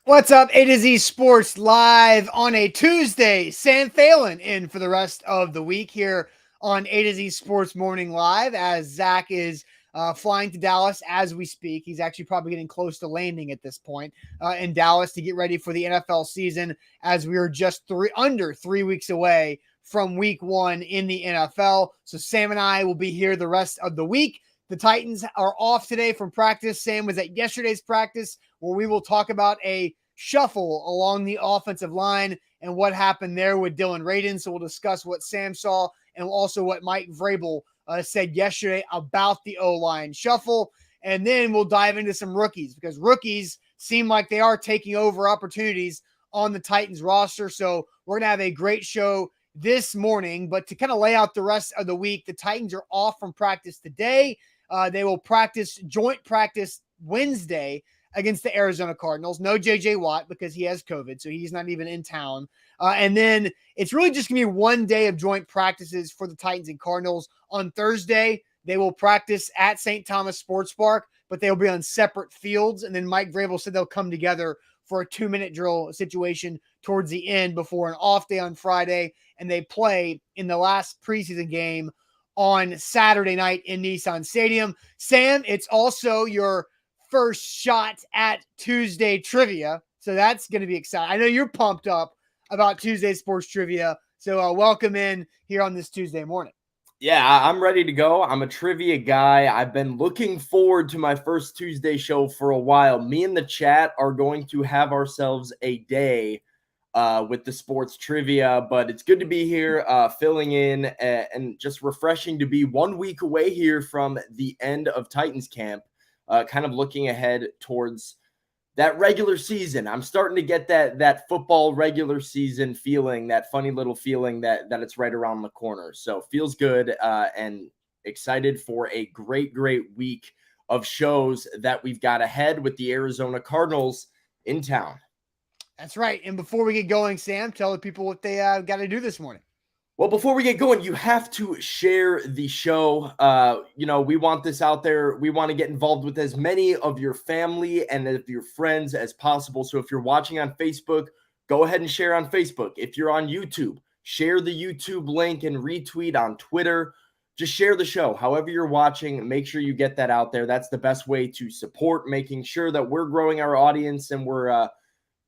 What's up? A to Z Sports live on a Tuesday. Sam Phelan in for the rest of the week here on A to Z Sports Morning Live as Zach is flying to Dallas as we speak. He's actually probably getting close to landing at this point in Dallas to get ready for the NFL season as we are just under 3 weeks away from week one in the NFL. So Sam and I will be here the rest of the week. The Titans are off today from practice. Sam was at yesterday's practice where we will talk about a shuffle along the offensive line and what happened there with Dillon Radunz. So we'll discuss what Sam saw and also what Mike Vrabel said yesterday about the O-line shuffle. And then we'll dive into some rookies because rookies seem like they are taking over opportunities on the Titans roster. So we're going to have a great show this morning. But to kind of lay out the rest of the week, the Titans are off from practice today. They will joint practice Wednesday against the Arizona Cardinals. No J.J. Watt because he has COVID, so he's not even in town. And then it's really just going to be one day of joint practices for the Titans and Cardinals. On Thursday, they will practice at St. Thomas Sports Park, but they'll be on separate fields. And then Mike Vrabel said they'll come together for a 2-minute drill situation towards the end before an off day on Friday. And they play in the last preseason game on Saturday night in Nissan Stadium. Sam, it's also your first shot at Tuesday trivia. So that's going to be exciting. I know you're pumped up about Tuesday sports trivia. So welcome in here on this Tuesday morning. Yeah, I'm ready to go. I'm a trivia guy. I've been looking forward to my first Tuesday show for a while. Me and the chat are going to have ourselves a day with the sports trivia, but it's good to be here filling in and just refreshing to be 1 week away here from the end of Titans camp. Kind of looking ahead towards that regular season. I'm starting to get that football regular season feeling, that funny little feeling that it's right around the corner. So feels good and excited for a great week of shows that we've got ahead with the Arizona Cardinals in town. That's right. And before we get going, Sam, tell the people what they got to do this morning. Well, before we get going, you have to share the show. We want this out there. We want to get involved with as many of your family and of your friends as possible. So if you're watching on Facebook, go ahead and share on Facebook. If you're on YouTube, share the YouTube link and retweet on Twitter. Just share the show. However you're watching, make sure you get that out there. That's the best way to support making sure that we're growing our audience and we're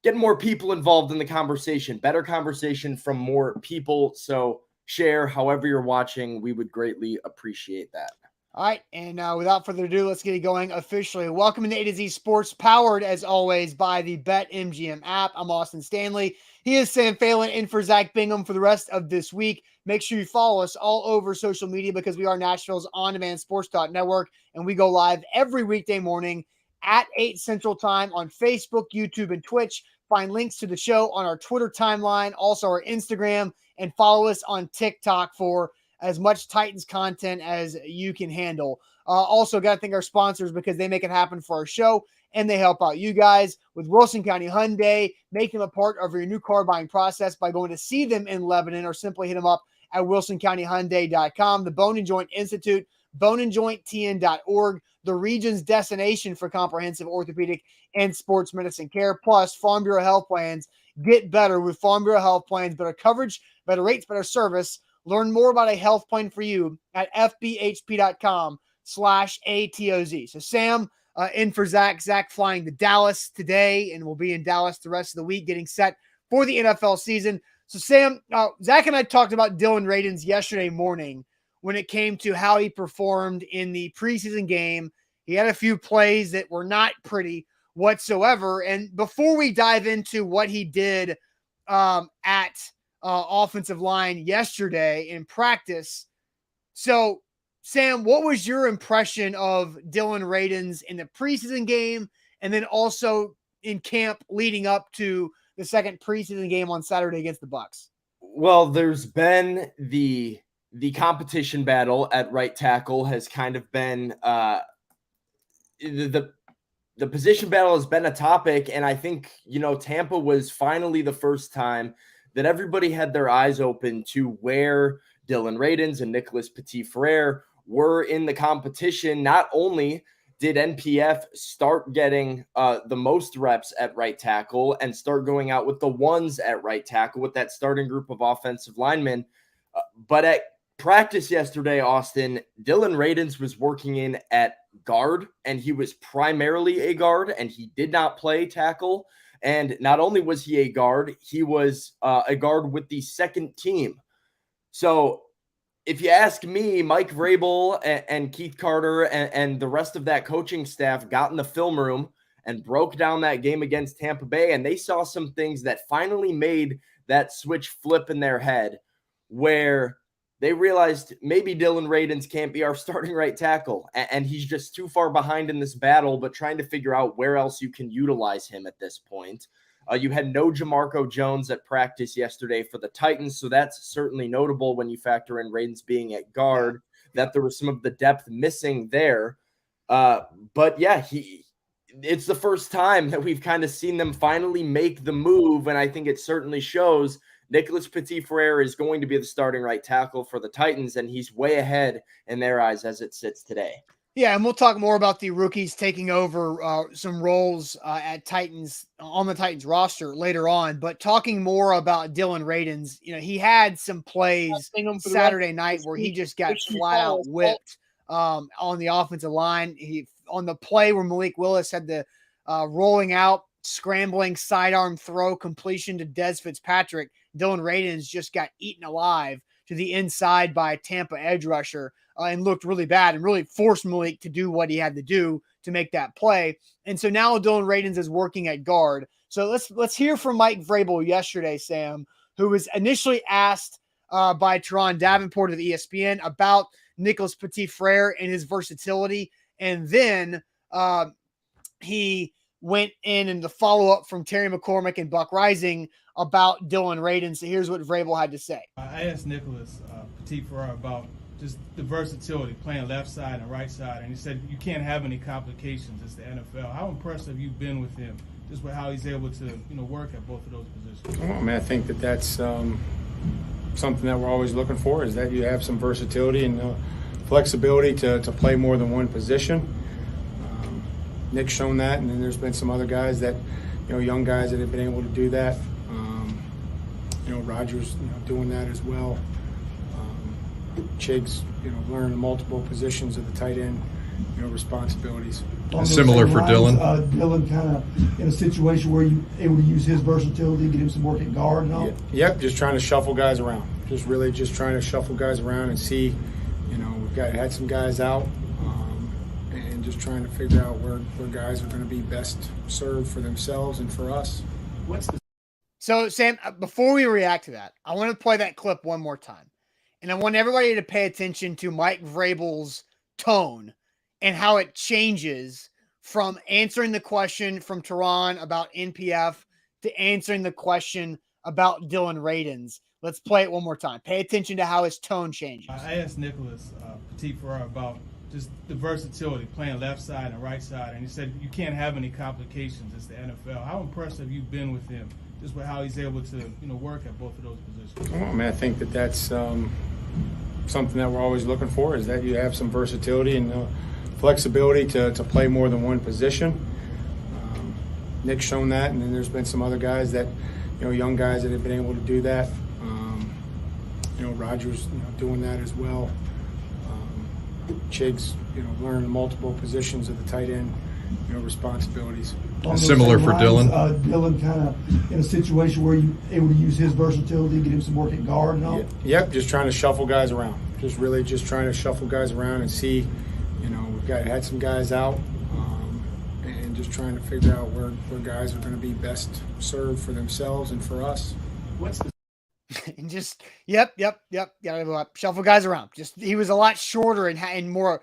getting more people involved in the conversation, better conversation from more people. So share however you're watching. We would greatly appreciate that. All right. And without further ado, let's get it going officially. Welcome to A to Z Sports, powered as always by the BetMGM app. I'm Austin Stanley. He is Sam Phelan in for Zach Bingham for the rest of this week. Make sure you follow us all over social media because we are Nashville's on-demand sports network, and we go live every weekday morning at 8 Central Time on Facebook, YouTube, and Twitch. Find links to the show on our Twitter timeline, also our Instagram, and follow us on TikTok for as much Titans content as you can handle. Also, got to thank our sponsors because they make it happen for our show and they help out you guys with Wilson County Hyundai. Make them a part of your new car buying process by going to see them in Lebanon or simply hit them up at wilsoncountyhyundai.com. The Bone and Joint Institute, boneandjointtn.org, the region's destination for comprehensive orthopedic and sports medicine care, plus Farm Bureau Health Plans. Get better with Farm Bureau Health Plans, better coverage, better rates, better service. Learn more about a health plan for you at fbhp.com/ATOZ. So Sam, in for Zach. Zach flying to Dallas today and will be in Dallas the rest of the week getting set for the NFL season. So Sam, Zach and I talked about Dillon Radunz yesterday morning when it came to how he performed in the preseason game. He had a few plays that were not pretty whatsoever. And before we dive into what he did at offensive line yesterday in practice, so Sam, what was your impression of Dillon Radunz in the preseason game and then also in camp leading up to the second preseason game on Saturday against the Bucs? Well, there's been the competition battle at right tackle has kind of been the position battle has been a topic, and I think Tampa was finally the first time that everybody had their eyes open to where Dillon Radunz and Nicholas Petit-Frere were in the competition. Not only did NPF start getting the most reps at right tackle and start going out with the ones at right tackle with that starting group of offensive linemen. But at practice yesterday, Austin, Dillon Radunz was working in at guard, and he was primarily a guard, and he did not play tackle. And not only was he a guard, he was a guard with the second team. So if you ask me, Mike Vrabel and Keith Carter and the rest of that coaching staff got in the film room and broke down that game against Tampa Bay, and they saw some things that finally made that switch flip in their head, where they realized maybe Dillon Radunz can't be our starting right tackle, and he's just too far behind in this battle, but trying to figure out where else you can utilize him at this point. You had no Jamarco Jones at practice yesterday for the Titans, so that's certainly notable when you factor in Radunz being at guard, that there was some of the depth missing there. But yeah, it's the first time that we've kind of seen them finally make the move, and I think it certainly shows. Nicholas Petit-Frere is going to be the starting right tackle for the Titans, and he's way ahead in their eyes as it sits today. Yeah, and we'll talk more about the rookies taking over some roles at Titans on the Titans roster later on. But talking more about Dillon Radunz, he had some plays Saturday night where he just got flat out whipped on the offensive line. On the play where Malik Willis had the rolling out, scrambling sidearm throw completion to Des Fitzpatrick, Dillon Radunz just got eaten alive to the inside by a Tampa edge rusher and looked really bad and really forced Malik to do what he had to do to make that play. And so now Dillon Radunz is working at guard. So let's hear from Mike Vrabel yesterday, Sam, who was initially asked by Teron Davenport of ESPN about Nicholas Petit-Frere and his versatility. And then he went in the follow-up from Terry McCormick and Buck Rising about Dillon Radunz. So here's what Vrabel had to say. I asked Nicholas Petit-Frere about just the versatility, playing left side and right side, and he said you can't have any complications. It's the NFL. How impressed have you been with him, just with how he's able to work at both of those positions? Well, I mean, I think that's something that we're always looking for, is that you have some versatility and flexibility to play more than one position. Nick's shown that, and then there's been some other guys that, young guys that have been able to do that. Rogers, doing that as well. Chig's, learning multiple positions of the tight end, responsibilities. Similar for Dillon. Dillon kind of in a situation where you able to use his versatility, get him some work at guard and all. Yep, just trying to shuffle guys around. Just trying to shuffle guys around and see, we've had some guys out, and just trying to figure out where guys are going to be best served for themselves and for us. So, Sam, before we react to that, I want to play that clip one more time. And I want everybody to pay attention to Mike Vrabel's tone and how it changes from answering the question from Teron about NPF to answering the question about Dillon Radunz. Let's play it one more time. Pay attention to how his tone changes. I asked Nicholas Petit-Frere about just the versatility, playing left side and right side, and he said you can't have any complications. It's the NFL. How impressed have you been with him, just with how he's able to work at both of those positions? Well, I mean, I think that's something that we're always looking for, is that you have some versatility and flexibility to play more than one position. Nick's shown that, and then there's been some other guys that, young guys that have been able to do that. Rogers, doing that as well. Chig's, learning multiple positions of the tight end, responsibilities. Similar for Dillon. Dillon kind of in a situation where you able to use his versatility, get him some work at guard and all. Yep, just trying to shuffle guys around. Just trying to shuffle guys around and see, we've had some guys out, and just trying to figure out where guys are going to be best served for themselves and for us. And just yep. Gotta shuffle guys around. Just he was a lot shorter and more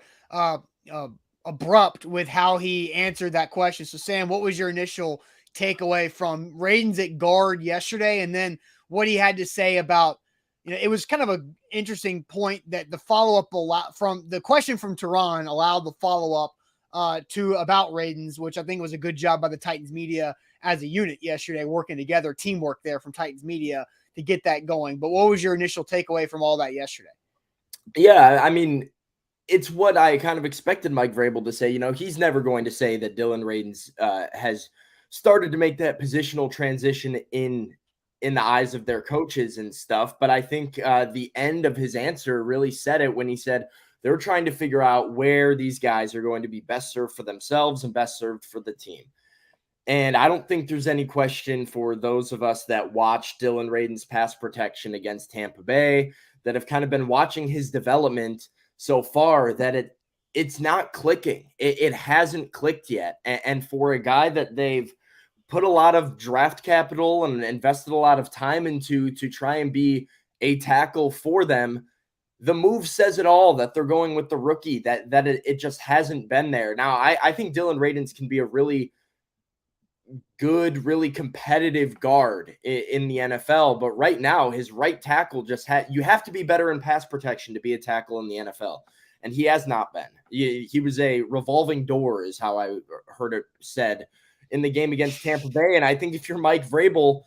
abrupt with how he answered that question. So, Sam, what was your initial takeaway from Radunz at guard yesterday, and then what he had to say about? It was kind of an interesting point that the follow-up from the question from Teron allowed the follow-up to about Radunz, which I think was a good job by the Titans media as a unit yesterday, working together, teamwork there from Titans media to get that going. But what was your initial takeaway from all that yesterday? Yeah, I mean, it's what I kind of expected Mike Vrabel to say. You know, he's never going to say that Dillon Radunz has started to make that positional transition in the eyes of their coaches and stuff. But I think the end of his answer really said it when he said they're trying to figure out where these guys are going to be best served for themselves and best served for the team. And I don't think there's any question for those of us that watch Dillon Radunz's pass protection against Tampa Bay, that have kind of been watching his development so far, that it's not clicking. It hasn't clicked yet. And for a guy that they've put a lot of draft capital and invested a lot of time into to try and be a tackle for them, the move says it all, that they're going with the rookie, that it just hasn't been there. Now, I think Dillon Radunz can be a really good, really competitive guard in the NFL. But right now, his right tackle you have to be better in pass protection to be a tackle in the NFL. And he has not been. He was a revolving door, is how I heard it said in the game against Tampa Bay. And I think if you're Mike Vrabel,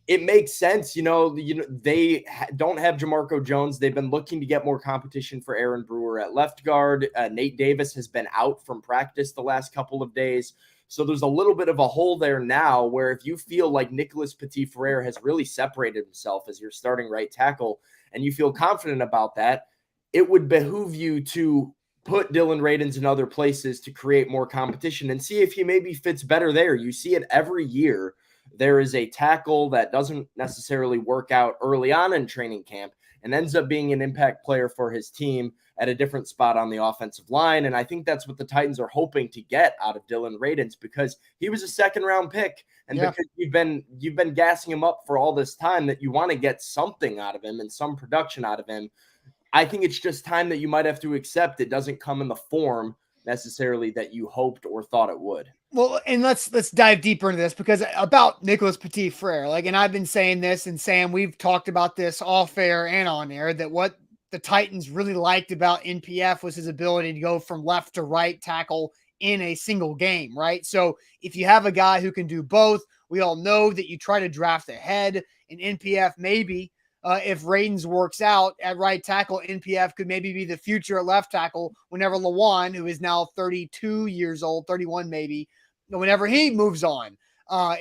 it makes sense. You know, they don't have Jamarco Jones. They've been looking to get more competition for Aaron Brewer at left guard. Nate Davis has been out from practice the last couple of days. So there's a little bit of a hole there now where if you feel like Nicholas Petit-Frere has really separated himself as your starting right tackle and you feel confident about that, it would behoove you to put Dillon Radunz in other places to create more competition and see if he maybe fits better there. You see it every year. There is a tackle that doesn't necessarily work out early on in training camp and ends up being an impact player for his team at a different spot on the offensive line. And I think that's what the Titans are hoping to get out of Dillon Radunz, because he was a second-round pick. And because you've been gassing him up for all this time, that you want to get something out of him and some production out of him. I think it's just time that you might have to accept it doesn't come in the form necessarily that you hoped or thought it would. Well, and let's dive deeper into this, because about Nicholas Petit-Frere, and I've been saying this, and Sam, we've talked about this off air and on air, that what the Titans really liked about NPF was his ability to go from left to right tackle in a single game, right? So if you have a guy who can do both, we all know that you try to draft ahead in NPF. Maybe if Radunz works out at right tackle, NPF could maybe be the future at left tackle whenever Lawan, who is now 32 years old, 31 maybe, whenever he moves on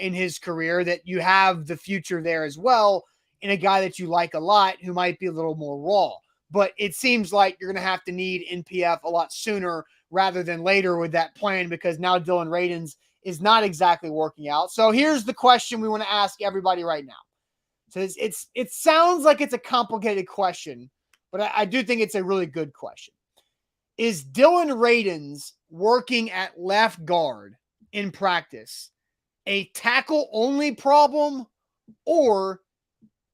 in his career, that you have the future there as well in a guy that you like a lot who might be a little more raw. But it seems like you're going to have to need NPF a lot sooner rather than later with that plan, because now Dillon Radunz is not exactly working out. So here's the question we want to ask everybody right now. So it sounds like it's a complicated question, but I do think it's a really good question. Is Dillon Radunz working at left guard in practice a tackle-only problem, or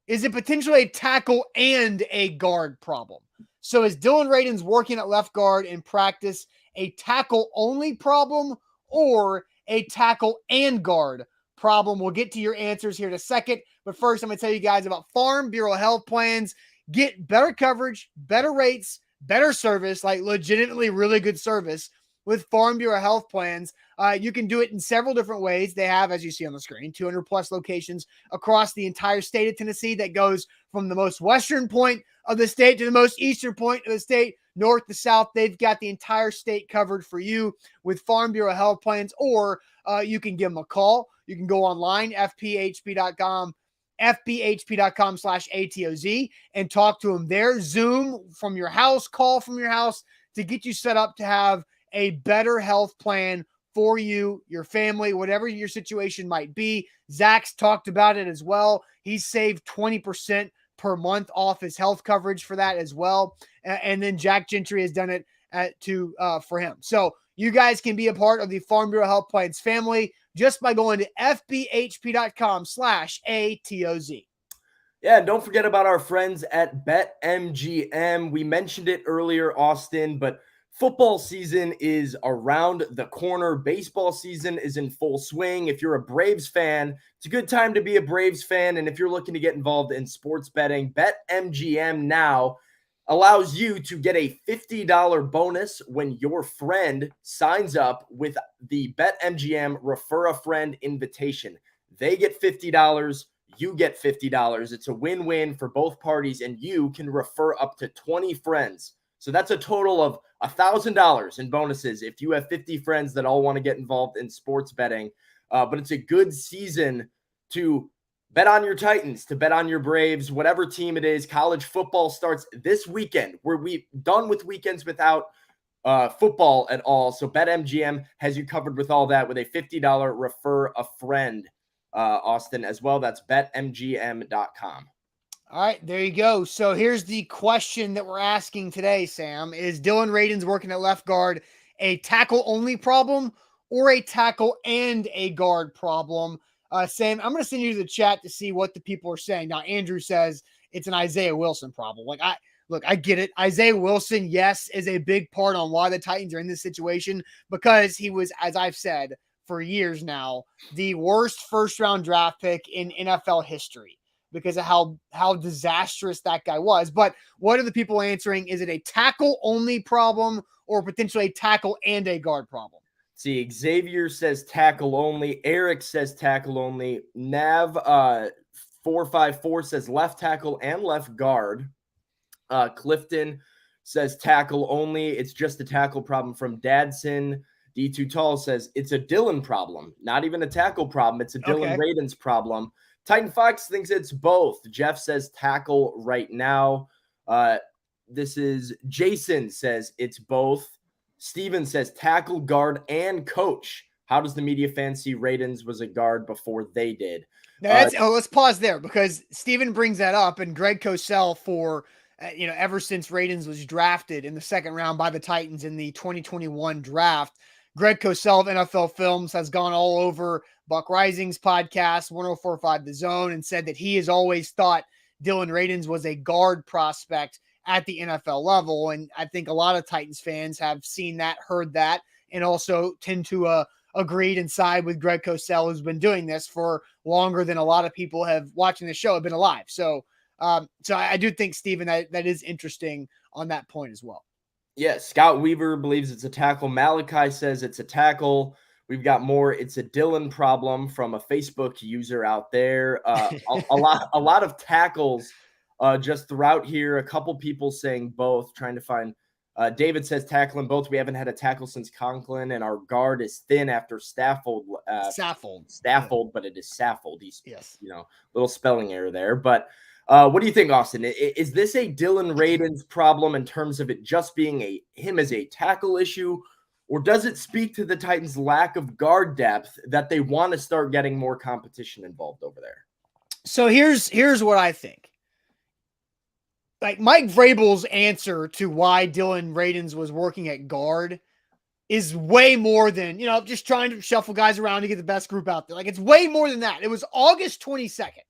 is it potentially a tackle and a guard problem? So is Dillon Radunz working at left guard in practice a tackle-only problem or a tackle and guard problem? We'll get to your answers here in a second. But first, I'm going to tell you guys about Farm Bureau Health Plans. Get better coverage, better rates, better service, like legitimately really good service with Farm Bureau Health Plans. You can do it in several different ways. They have, as you see on the screen, 200 plus locations across the entire state of Tennessee. That goes from the most western point of the state to the most eastern point of the state, north to south. They've got the entire state covered for you with Farm Bureau Health Plans, or you can give them a call. You can go online, fphp.com, fbhp.com/ATOZ, and talk to them there. Zoom from your house, call from your house to get you set up to have a better health plan for you, your family, whatever your situation might be. Zach's talked about it as well. He's saved 20% per month off his health coverage for that as well. And then Jack Gentry has done it for him. So you guys can be a part of the Farm Bureau Health Plans family just by going to fbhp.com/ATOZ. Yeah, and don't forget about our friends at BetMGM. We mentioned it earlier, Austin, but football season is around the corner. Baseball season is in full swing. If you're a Braves fan, it's a good time to be a Braves fan. And if you're looking to get involved in sports betting, BetMGM now allows you to get a $50 bonus when your friend signs up with the BetMGM Refer a Friend invitation. They get $50. You get $50. It's a win-win for both parties, and you can refer up to 20 friends So that's a total of $1,000 in bonuses if you have 50 friends that all want to get involved in sports betting. But it's a good season to bet on your Titans, to bet on your Braves, whatever team it is. College football starts this weekend. We're done with weekends without football at all. So BetMGM has you covered with all that with a $50 refer a friend, Austin, as well. That's betmgm.com. All right, there you go. So here's the question that we're asking today, Sam. Is Dillon Radunz working at left guard a tackle-only problem or a tackle and a guard problem? Sam, I'm going to send you to the chat to see what the people are saying. Now, Andrew says it's an Isaiah Wilson problem. I get it. Isaiah Wilson, yes, is a big part on why the Titans are in this situation because he was, as I've said for years now, the worst first-round draft pick in NFL history because of how disastrous that guy was. But what are the people answering? Is it a tackle-only problem or potentially a tackle and a guard problem? See, Xavier says tackle only. Eric says tackle only. Nav 454 says left tackle and left guard. Clifton says tackle only. It's just a tackle problem from Dadson. D2 Tall says it's a Dillon problem, not even a tackle problem. It's a Dillon Radunz problem. Titan Fox thinks it's both. Jeff says tackle right now. This is Jason says it's both. Steven says tackle, guard, and coach. How does the media fan see Radunz was a guard before they did? Now let's pause there because Steven brings that up, and Greg Cosell for ever since Radunz was drafted in the second round by the Titans in the 2021 draft, Greg Cosell of NFL Films has gone all over Buck Rising's podcast, 104.5 The Zone, and said that he has always thought Dillon Radunz was a guard prospect at the NFL level. And I think a lot of Titans fans have seen that, heard that, and also tend to agreed and side with Greg Cosell, who's been doing this for longer than a lot of people have watching the show have been alive. So I do think, Steven, that is interesting on that point as well. Yeah, Scott Weaver believes it's a tackle. Malachi says it's a tackle. We've got more. It's a Dillon problem from a Facebook user out there. A lot of tackles just throughout here. A couple people saying both, trying to find. David says tackling both. We haven't had a tackle since Conklin, and our guard is thin after Saffold. Saffold, but it is Saffold. Yes. Little spelling error there. But what do you think, Austin? Is this a Dillon Radunz problem in terms of it just being him as a tackle issue, or does it speak to the Titans' lack of guard depth that they want to start getting more competition involved over there? So here's what I think. Like Mike Vrabel's answer to why Dillon Radunz was working at guard is way more than, just trying to shuffle guys around to get the best group out there. Like it's way more than that. It was August 22nd,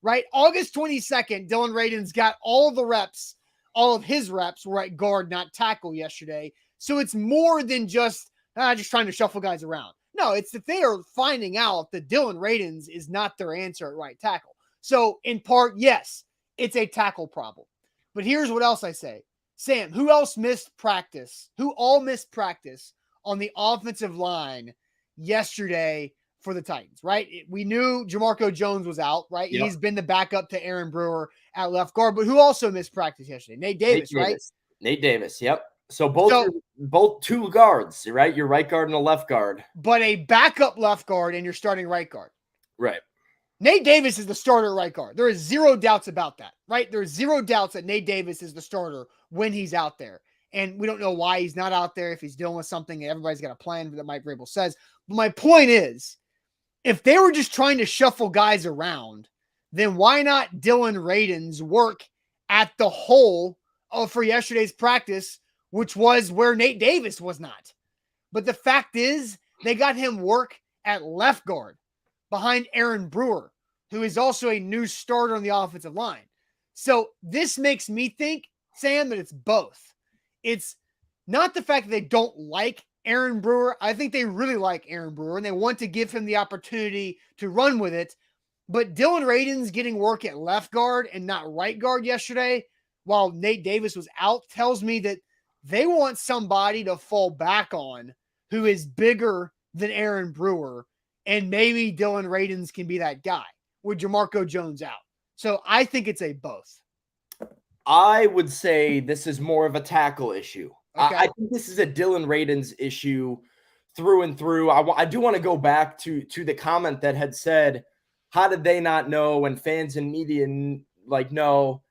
right? August 22nd, Dillon Radunz got all of the reps, all of his reps were at guard, not tackle yesterday. So it's more than just trying to shuffle guys around. No, it's that they are finding out that Dillon Radunz is not their answer at right tackle. So in part, yes, it's a tackle problem. But here's what else I say. Sam, who else missed practice? Who all missed practice on the offensive line yesterday for the Titans, right? We knew Jamarco Jones was out, right? Yep. He's been the backup to Aaron Brewer at left guard, but who also missed practice yesterday? Nate Davis, right? Nate Davis, yep. So both two guards, right? Your right guard and a left guard. But a backup left guard and your starting right guard. Right. Nate Davis is the starter at right guard. There is zero doubts about that, right? There's zero doubts that Nate Davis is the starter when he's out there. And we don't know why he's not out there, if he's dealing with something, and everybody's got a plan that Mike Vrabel says. But my point is, if they were just trying to shuffle guys around, then why not Dillon Radunz work at the hole for yesterday's practice, which was where Nate Davis was not? But the fact is, they got him work at left guard behind Aaron Brewer, who is also a new starter on the offensive line. So this makes me think, Sam, that it's both. It's not the fact that they don't like Aaron Brewer. I think they really like Aaron Brewer, and they want to give him the opportunity to run with it. But Dillon Radunz getting work at left guard and not right guard yesterday, while Nate Davis was out, tells me that they want somebody to fall back on who is bigger than Aaron Brewer, and maybe Dillon Radunz can be that guy with Jamarco Jones out. So I think it's a both. I would say this is more of a tackle issue. Okay. I think this is a Dillon Radunz issue through and through. I do want to go back to the comment that had said, how did they not know? And fans and media know.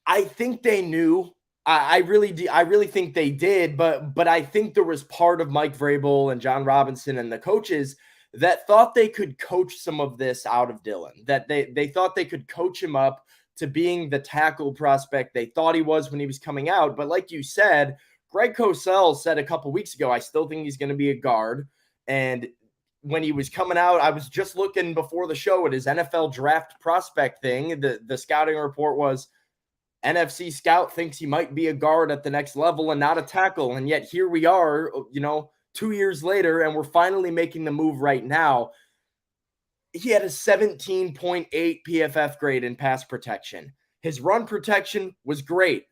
I think they knew. I really think they did, but I think there was part of Mike Vrabel and John Robinson and the coaches that thought they could coach some of this out of Dillon, that they thought they could coach him up to being the tackle prospect they thought he was when he was coming out. But like you said, Greg Cosell said a couple weeks ago, I still think he's going to be a guard. And when he was coming out, I was just looking before the show at his NFL draft prospect thing. The scouting report was NFC scout thinks he might be a guard at the next level and not a tackle. And yet here we are, 2 years later, and we're finally making the move right now. He had a 17.8 PFF grade in pass protection. His run protection was great.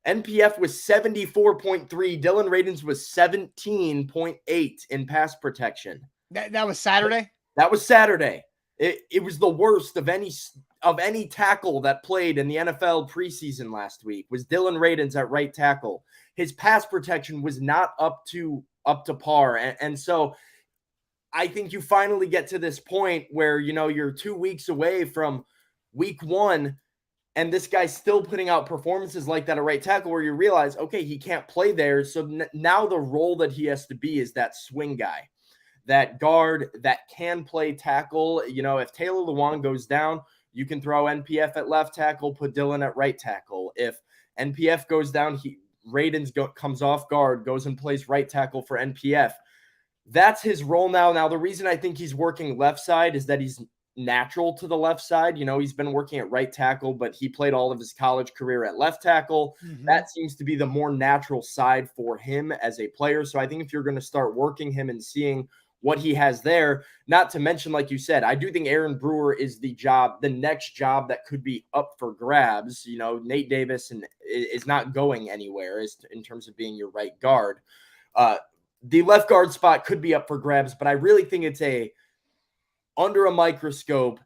NPF was 74.3. Dillon Radunz was 17.8 in pass protection. That was Saturday? That was Saturday. It was the worst of any tackle that played in the NFL preseason last week was Dillon Radunz at right tackle. His pass protection was not up to par. And so I think you finally get to this point where, you're 2 weeks away from week one, and this guy's still putting out performances like that at right tackle where you realize, okay, he can't play there. So now the role that he has to be is that swing guy, that guard that can play tackle. If Taylor Lewan goes down, you can throw NPF at left tackle, put Dillon at right tackle. If NPF goes down, Radunz comes off guard, goes and plays right tackle for NPF. That's his role now. Now, the reason I think he's working left side is that he's natural to the left side. He's been working at right tackle, but he played all of his college career at left tackle. Mm-hmm. That seems to be the more natural side for him as a player. So I think if you're going to start working him and seeing what he has there, not to mention, like you said, I do think Aaron Brewer is the next job that could be up for grabs. Nate Davis is not going anywhere in terms of being your right guard. The left guard spot could be up for grabs, but I really think it's under a microscope.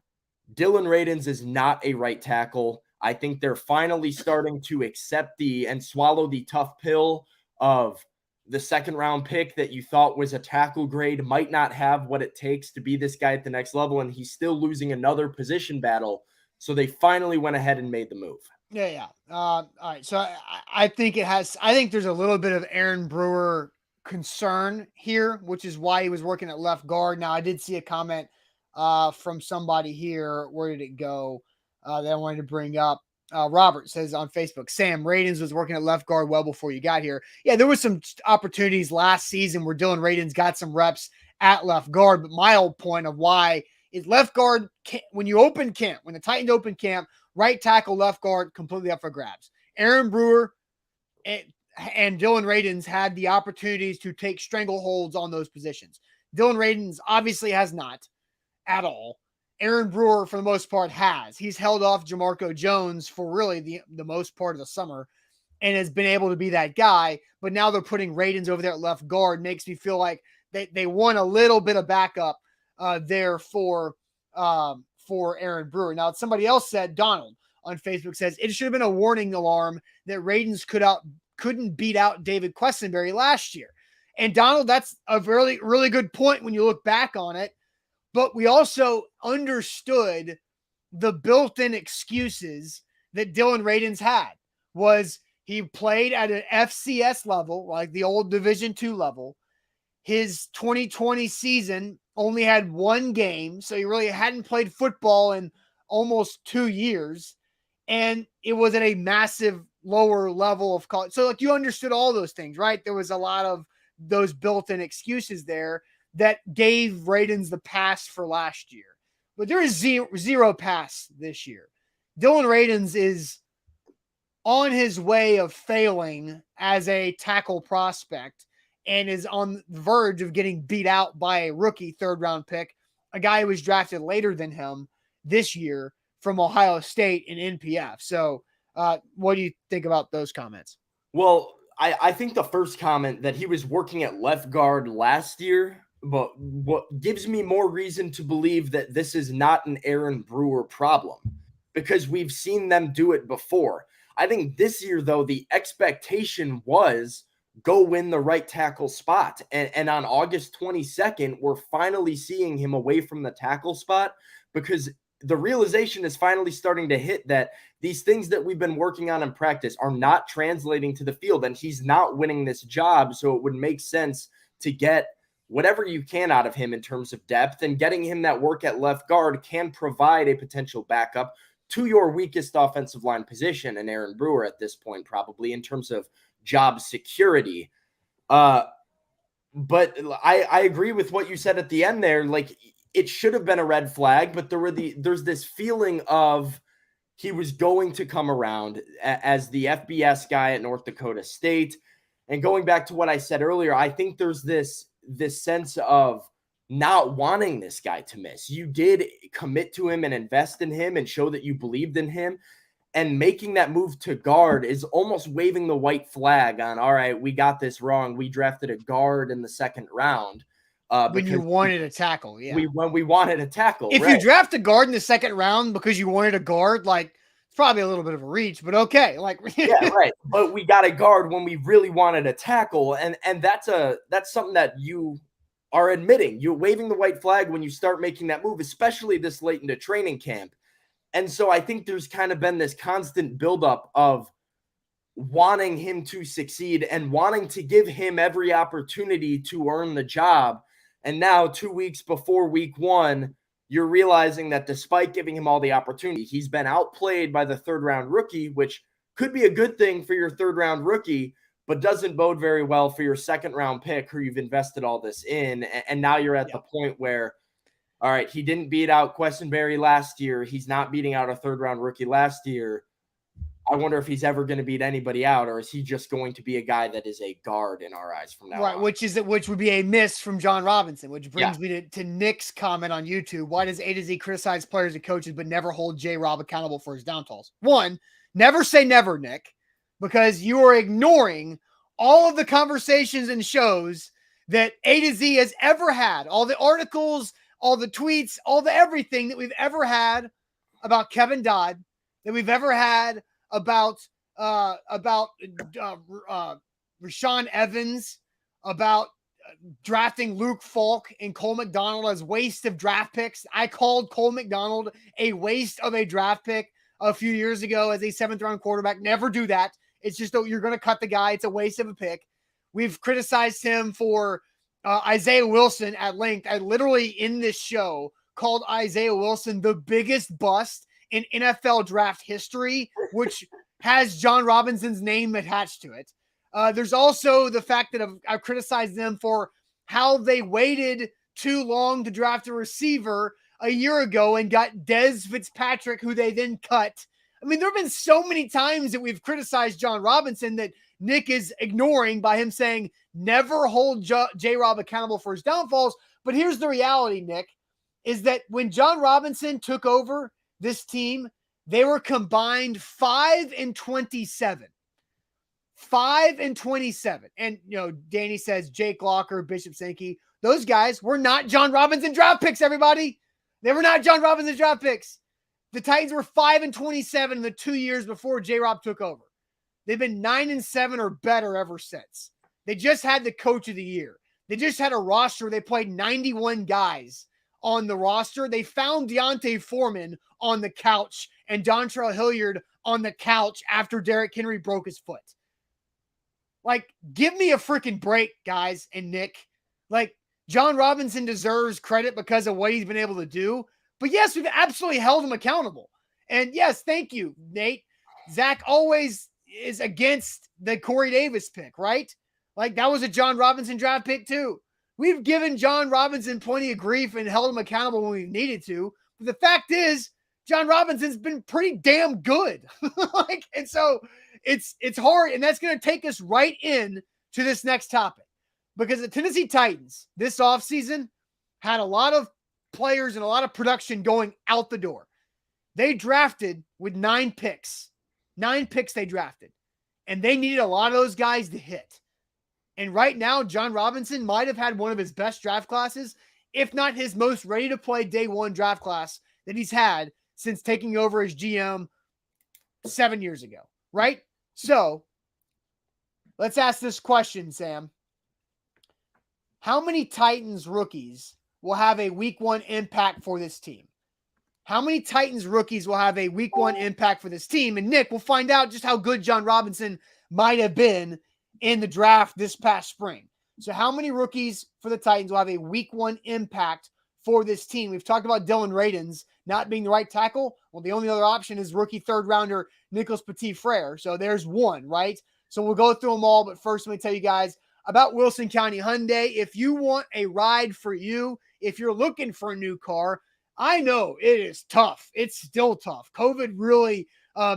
Dillon Radunz is not a right tackle. I think they're finally starting to accept and swallow the tough pill of the second round pick that you thought was a tackle grade might not have what it takes to be this guy at the next level, and he's still losing another position battle. So they finally went ahead and made the move. Yeah. All right. So I think there's a little bit of Aaron Brewer concern here, which is why he was working at left guard. Now, I did see a comment from somebody here. Where did it go? That I wanted to bring up. Robert says on Facebook, Sam, Radunz was working at left guard well before you got here. Yeah, there was some opportunities last season where Dillon Radunz got some reps at left guard. But my whole point of why is left guard, when the Titans open camp, right tackle, left guard, completely up for grabs. Aaron Brewer and Dillon Radunz had the opportunities to take strangleholds on those positions. Dillon Radunz obviously has not at all. Aaron Brewer, for the most part, has. He's held off Jamarco Jones for really the most part of the summer and has been able to be that guy. But now they're putting Radunz over there at left guard. Makes me feel like they want a little bit of backup there for Aaron Brewer. Now, somebody else said, Donald on Facebook says, it should have been a warning alarm that Radunz couldn't beat out David Quessenberry last year. And Donald, that's a really, really good point when you look back on it. But we also understood the built-in excuses that Dillon Radunz had. Was he played at an FCS level, like the old Division II level. His 2020 season only had one game, so he really hadn't played football in almost 2 years. And it was at a massive lower level of college. So you understood all those things, right? There was a lot of those built-in excuses there that gave Radunz the pass for last year. But there is zero pass this year. Dillon Radunz is on his way of failing as a tackle prospect and is on the verge of getting beat out by a rookie third-round pick, a guy who was drafted later than him this year from Ohio State in NPF. So what do you think about those comments? Well, I think the first comment that he was working at left guard last year, but what gives me more reason to believe that this is not an Aaron Brewer problem, because we've seen them do it before. I think this year, though, the expectation was go win the right tackle spot. And on August 22nd, we're finally seeing him away from the tackle spot because the realization is finally starting to hit that these things that we've been working on in practice are not translating to the field, and he's not winning this job. So it would make sense to get whatever you can out of him in terms of depth, and getting him that work at left guard can provide a potential backup to your weakest offensive line position, and Aaron Brewer at this point, probably in terms of job security. But I agree with what you said at the end there. Like, it should have been a red flag, but there's this feeling of he was going to come around as the FBS guy at North Dakota State. And going back to what I said earlier, I think there's this sense of not wanting this guy to miss. You did commit to him and invest in him and show that you believed in him. And making that move to guard is almost waving the white flag on, all right, we got this wrong. We drafted a guard in the second round. When you wanted a tackle, yeah. When we wanted a tackle. If you draft a guard in the second round because you wanted a guard, like, it's probably a little bit of a reach, but okay. Like, yeah, right. But we got a guard when we really wanted a tackle. And that's something that you are admitting. You're waving the white flag when you start making that move, especially this late into training camp. And so I think there's kind of been this constant buildup of wanting him to succeed and wanting to give him every opportunity to earn the job. And now 2 weeks before week one, you're realizing that despite giving him all the opportunity, he's been outplayed by the third-round rookie, which could be a good thing for your third-round rookie, but doesn't bode very well for your second-round pick who you've invested all this in. And now you're at the point where, all right, he didn't beat out Questenberry last year. He's not beating out a third-round rookie last year. I wonder if he's ever going to beat anybody out, or is he just going to be a guy that is a guard in our eyes from now on? Which would be a miss from John Robinson, which brings me to Nick's comment on YouTube. Why does A to Z criticize players and coaches but never hold J-Rob accountable for his downfalls? One, never say never, Nick, because you are ignoring all of the conversations and shows that A to Z has ever had, all the articles, all the tweets, all the everything that we've ever had about Kevin Dodd, that we've ever had about Rashawn Evans, about drafting Luke Falk and Cole McDonald as waste of draft picks. I called Cole McDonald a waste of a draft pick a few years ago as a 7th-round quarterback. Never do that. It's just, you're going to cut the guy. It's a waste of a pick. We've criticized him for Isaiah Wilson at length. I literally, in this show, called Isaiah Wilson the biggest bust in NFL draft history, which has John Robinson's name attached to it. There's also the fact that I've criticized them for how they waited too long to draft a receiver a year ago and got Dez Fitzpatrick, who they then cut. I mean, there have been so many times that we've criticized John Robinson that Nick is ignoring by him saying never hold J-Rob accountable for his downfalls. But here's the reality, Nick, is that when John Robinson took over this team, they were combined 5-27. 5-27. And, Danny says Jake Locker, Bishop Sankey, those guys were not John Robinson draft picks, everybody. They were not John Robinson draft picks. The Titans were 5-27 in the 2 years before J-Rob took over. They've been 9-7 or better ever since. They just had the coach of the year. They just had a roster. They played 91 guys on the roster. They found Deontay Foreman on the couch and Dontrell Hilliard on the couch after Derrick Henry broke his foot. Like, give me a freaking break, guys and Nick. Like, John Robinson deserves credit because of what he's been able to do. But yes, we've absolutely held him accountable. And yes, thank you, Nate. Zach always is against the Corey Davis pick, right? Like, that was a John Robinson draft pick too. We've given John Robinson plenty of grief and held him accountable when we needed to. But the fact is, John Robinson's been pretty damn good. And so it's hard. And that's going to take us right in to this next topic, because the Tennessee Titans this offseason had a lot of players and a lot of production going out the door. They drafted with 9 picks. 9 picks they drafted. And they needed a lot of those guys to hit. And right now, John Robinson might have had one of his best draft classes, if not his most ready-to-play day one draft class that he's had since taking over as GM 7 years ago. right? So let's ask this question, Sam. How many Titans rookies will have a week 1 impact for this team? How many Titans rookies will have a week 1 impact for this team? And Nick, we'll find out just how good John Robinson might have been in the draft this past spring. So how many rookies for the Titans will have a week 1 impact for this team? We've talked about Dillon Radunz not being the right tackle. Well, the only other option is rookie 3rd rounder Nicholas Petit-Frere. So there's one, right? So we'll go through them all. But first, let me tell you guys about Wilson County Hyundai. If you want a ride for you, if you're looking for a new car, I know it is tough. It's still tough. COVID really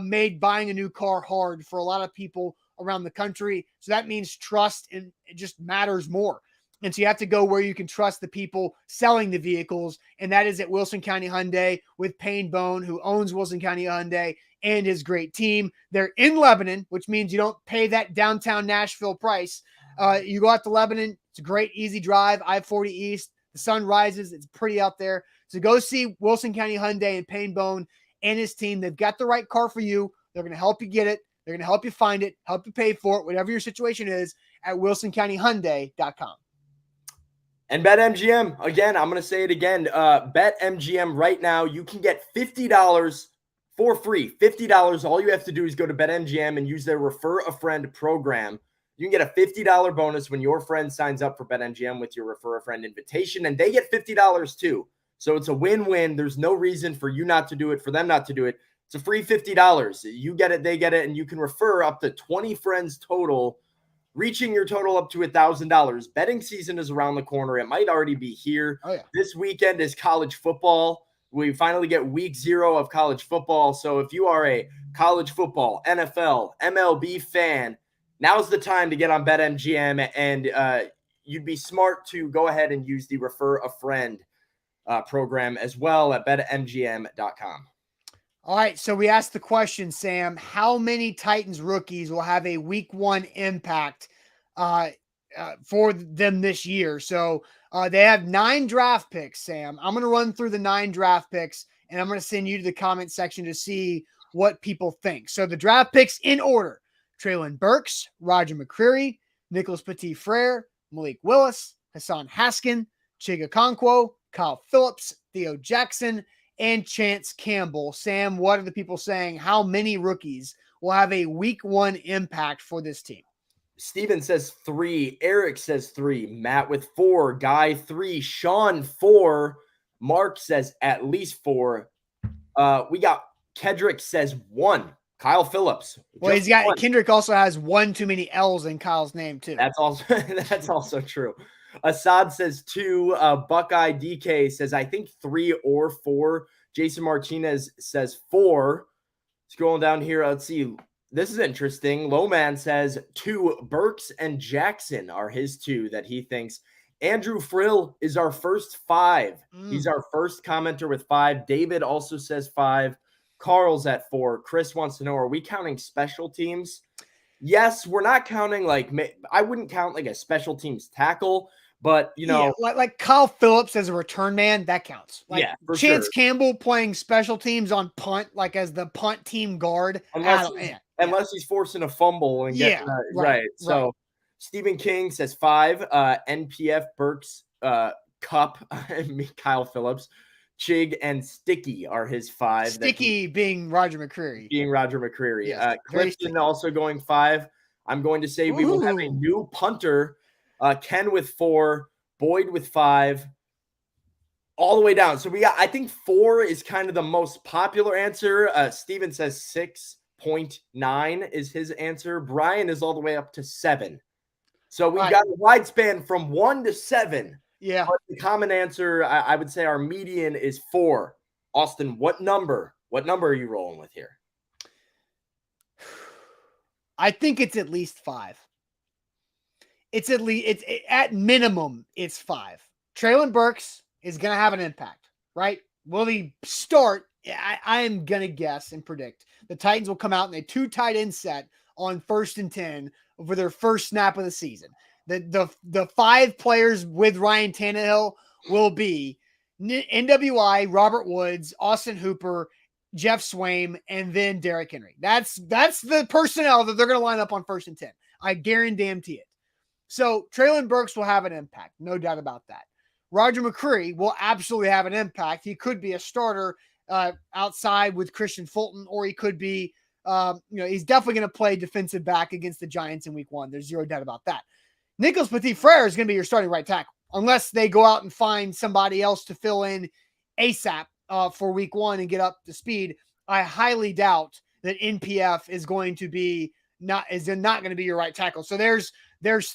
made buying a new car hard for a lot of people around the country. So that means trust, and it just matters more. And so you have to go where you can trust the people selling the vehicles, and that is at Wilson County Hyundai with Payne Bone, who owns Wilson County Hyundai and his great team. They're in Lebanon, which means you don't pay that downtown Nashville price. You go out to Lebanon. It's a great, easy drive, I-40 East. The sun rises. It's pretty out there. So go see Wilson County Hyundai and Payne Bone and his team. They've got the right car for you. They're going to help you get it. They're going to help you find it, help you pay for it, whatever your situation is, at wilsoncountyhyundai.com. And BetMGM, again, I'm going to say it again. BetMGM right now, you can get $50 for free. $50. All you have to do is go to BetMGM and use their Refer a Friend program. You can get a $50 bonus when your friend signs up for BetMGM with your Refer a Friend invitation, and they get $50 too. So it's a win-win. There's no reason for you not to do it, for them not to do it. It's a free $50. You get it, they get it, and you can refer up to 20 friends total, reaching your total up to $1,000. Betting season is around the corner. It might already be here. Oh, yeah. This weekend is college football. We finally get week 0 of college football. So if you are a college football, NFL, MLB fan, now's the time to get on BetMGM, and you'd be smart to go ahead and use the Refer a Friend program as well at betmgm.com. All right, so we asked the question, Sam, how many Titans rookies will have a week 1 impact for them this year? So they have 9 draft picks, Sam. I'm going to run through the 9 draft picks, and I'm going to send you to the comment section to see what people think. So the draft picks in order: Treylon Burks, Roger McCreary, Nicholas Petit-Frere, Malik Willis, Hassan Haskin, Chiga Okonkwo, Kyle Phillips, Theo Jackson, and Chance Campbell. Sam, what are the people saying? How many rookies will have a week 1 impact for this team? Steven says 3. Eric says 3. Matt with 4. Guy 3. Sean 4. Mark says at least 4. We got Kedrick says 1. Kyle Phillips. Well, he's got 1. Kendrick also has one too many L's in Kyle's name too. That's also true. Assad says 2. Buckeye DK says, I think 3 or 4. Jason Martinez says 4. Scrolling down here, let's see. This is interesting. Lowman says 2. Burks and Jackson are his 2 that he thinks. Andrew Frill is our first 5. He's our first commenter with 5. David also says 5. Carl's at 4. Chris wants to know, are we counting special teams? Yes, we're not counting, I wouldn't count like a special teams tackle, but like Kyle Phillips as a return man, that counts. For Chance sure. Campbell playing special teams on punt, like as the punt team guard. Unless he's forcing a fumble and getting right. So Stephen King says 5. NPF Burks Cup, Kyle Phillips, Chig, and Sticky are his 5. Sticky being Roger McCreary. Yes, Clifton also going 5. I'm going to say we will have a new punter. Ken with 4, Boyd with 5, all the way down. So we got, I think 4 is kind of the most popular answer. Steven says 6.9 is his answer. Brian is all the way up to 7. So we've got a wide span from 1 to 7. Yeah. But the common answer, I would say our median is 4. Austin, what number are you rolling with here? I think it's at least 5. It's at minimum, it's 5. Treylon Burks is going to have an impact, right? Will he start? I am going to guess and predict the Titans will come out in a 2 tight end set on 1st and 10 for their first snap of the season. The 5 players with Ryan Tannehill will be NWI, Robert Woods, Austin Hooper, Jeff Swaim, and then Derrick Henry. That's the personnel that they're going to line up on 1st and 10. I guarantee it. So Treylon Burks will have an impact, no doubt about that. Roger McCreary will absolutely have an impact. He could be a starter outside with Christian Fulton, or he could be, he's definitely going to play defensive back against the Giants in week 1. There's zero doubt about that. Nicholas Petit-Frere is going to be your starting right tackle, unless they go out and find somebody else to fill in ASAP for week 1 and get up to speed. I highly doubt that NPF is going to be not going to be your right tackle. So there's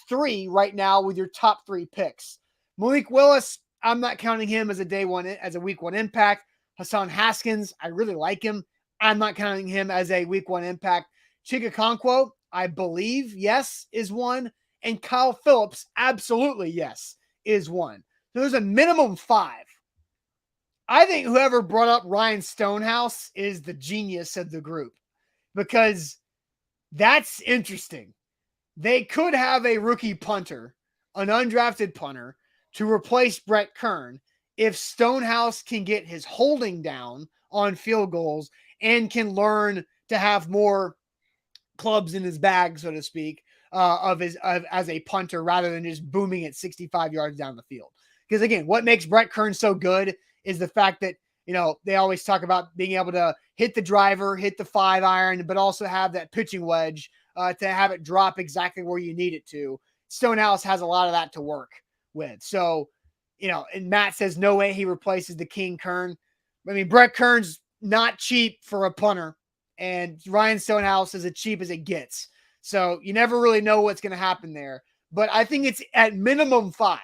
3 right now with your top 3 picks. Malik Willis, I'm not counting him as a week 1 impact. Hassan Haskins, I really like him. I'm not counting him as a week 1 impact. Chig Okonkwo, I believe, yes, is 1. And Kyle Phillips, absolutely, yes, is 1. So there's a minimum 5. I think whoever brought up Ryan Stonehouse is the genius of the group, because that's interesting. They could have a rookie punter, an undrafted punter, to replace Brett Kern if Stonehouse can get his holding down on field goals and can learn to have more clubs in his bag, so to speak, as a punter, rather than just booming it 65 yards down the field. Because again, what makes Brett Kern so good is the fact that, they always talk about being able to hit the driver, hit the 5-iron, but also have that pitching wedge to have it drop exactly where you need it to. Stonehouse has a lot of that to work with. So, and Matt says no way he replaces the King Kern. I mean, Brett Kern's not cheap for a punter, and Ryan Stonehouse is as cheap as it gets. So you never really know what's going to happen there. But I think it's at minimum 5.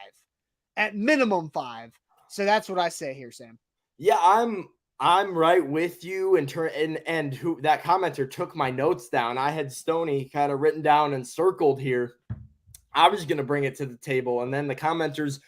At minimum 5. So that's what I say here, Sam. Yeah, I'm right with you and who that commenter took my notes down. I had Stoney kind of written down and circled here. I was going to bring it to the table, and then the commenters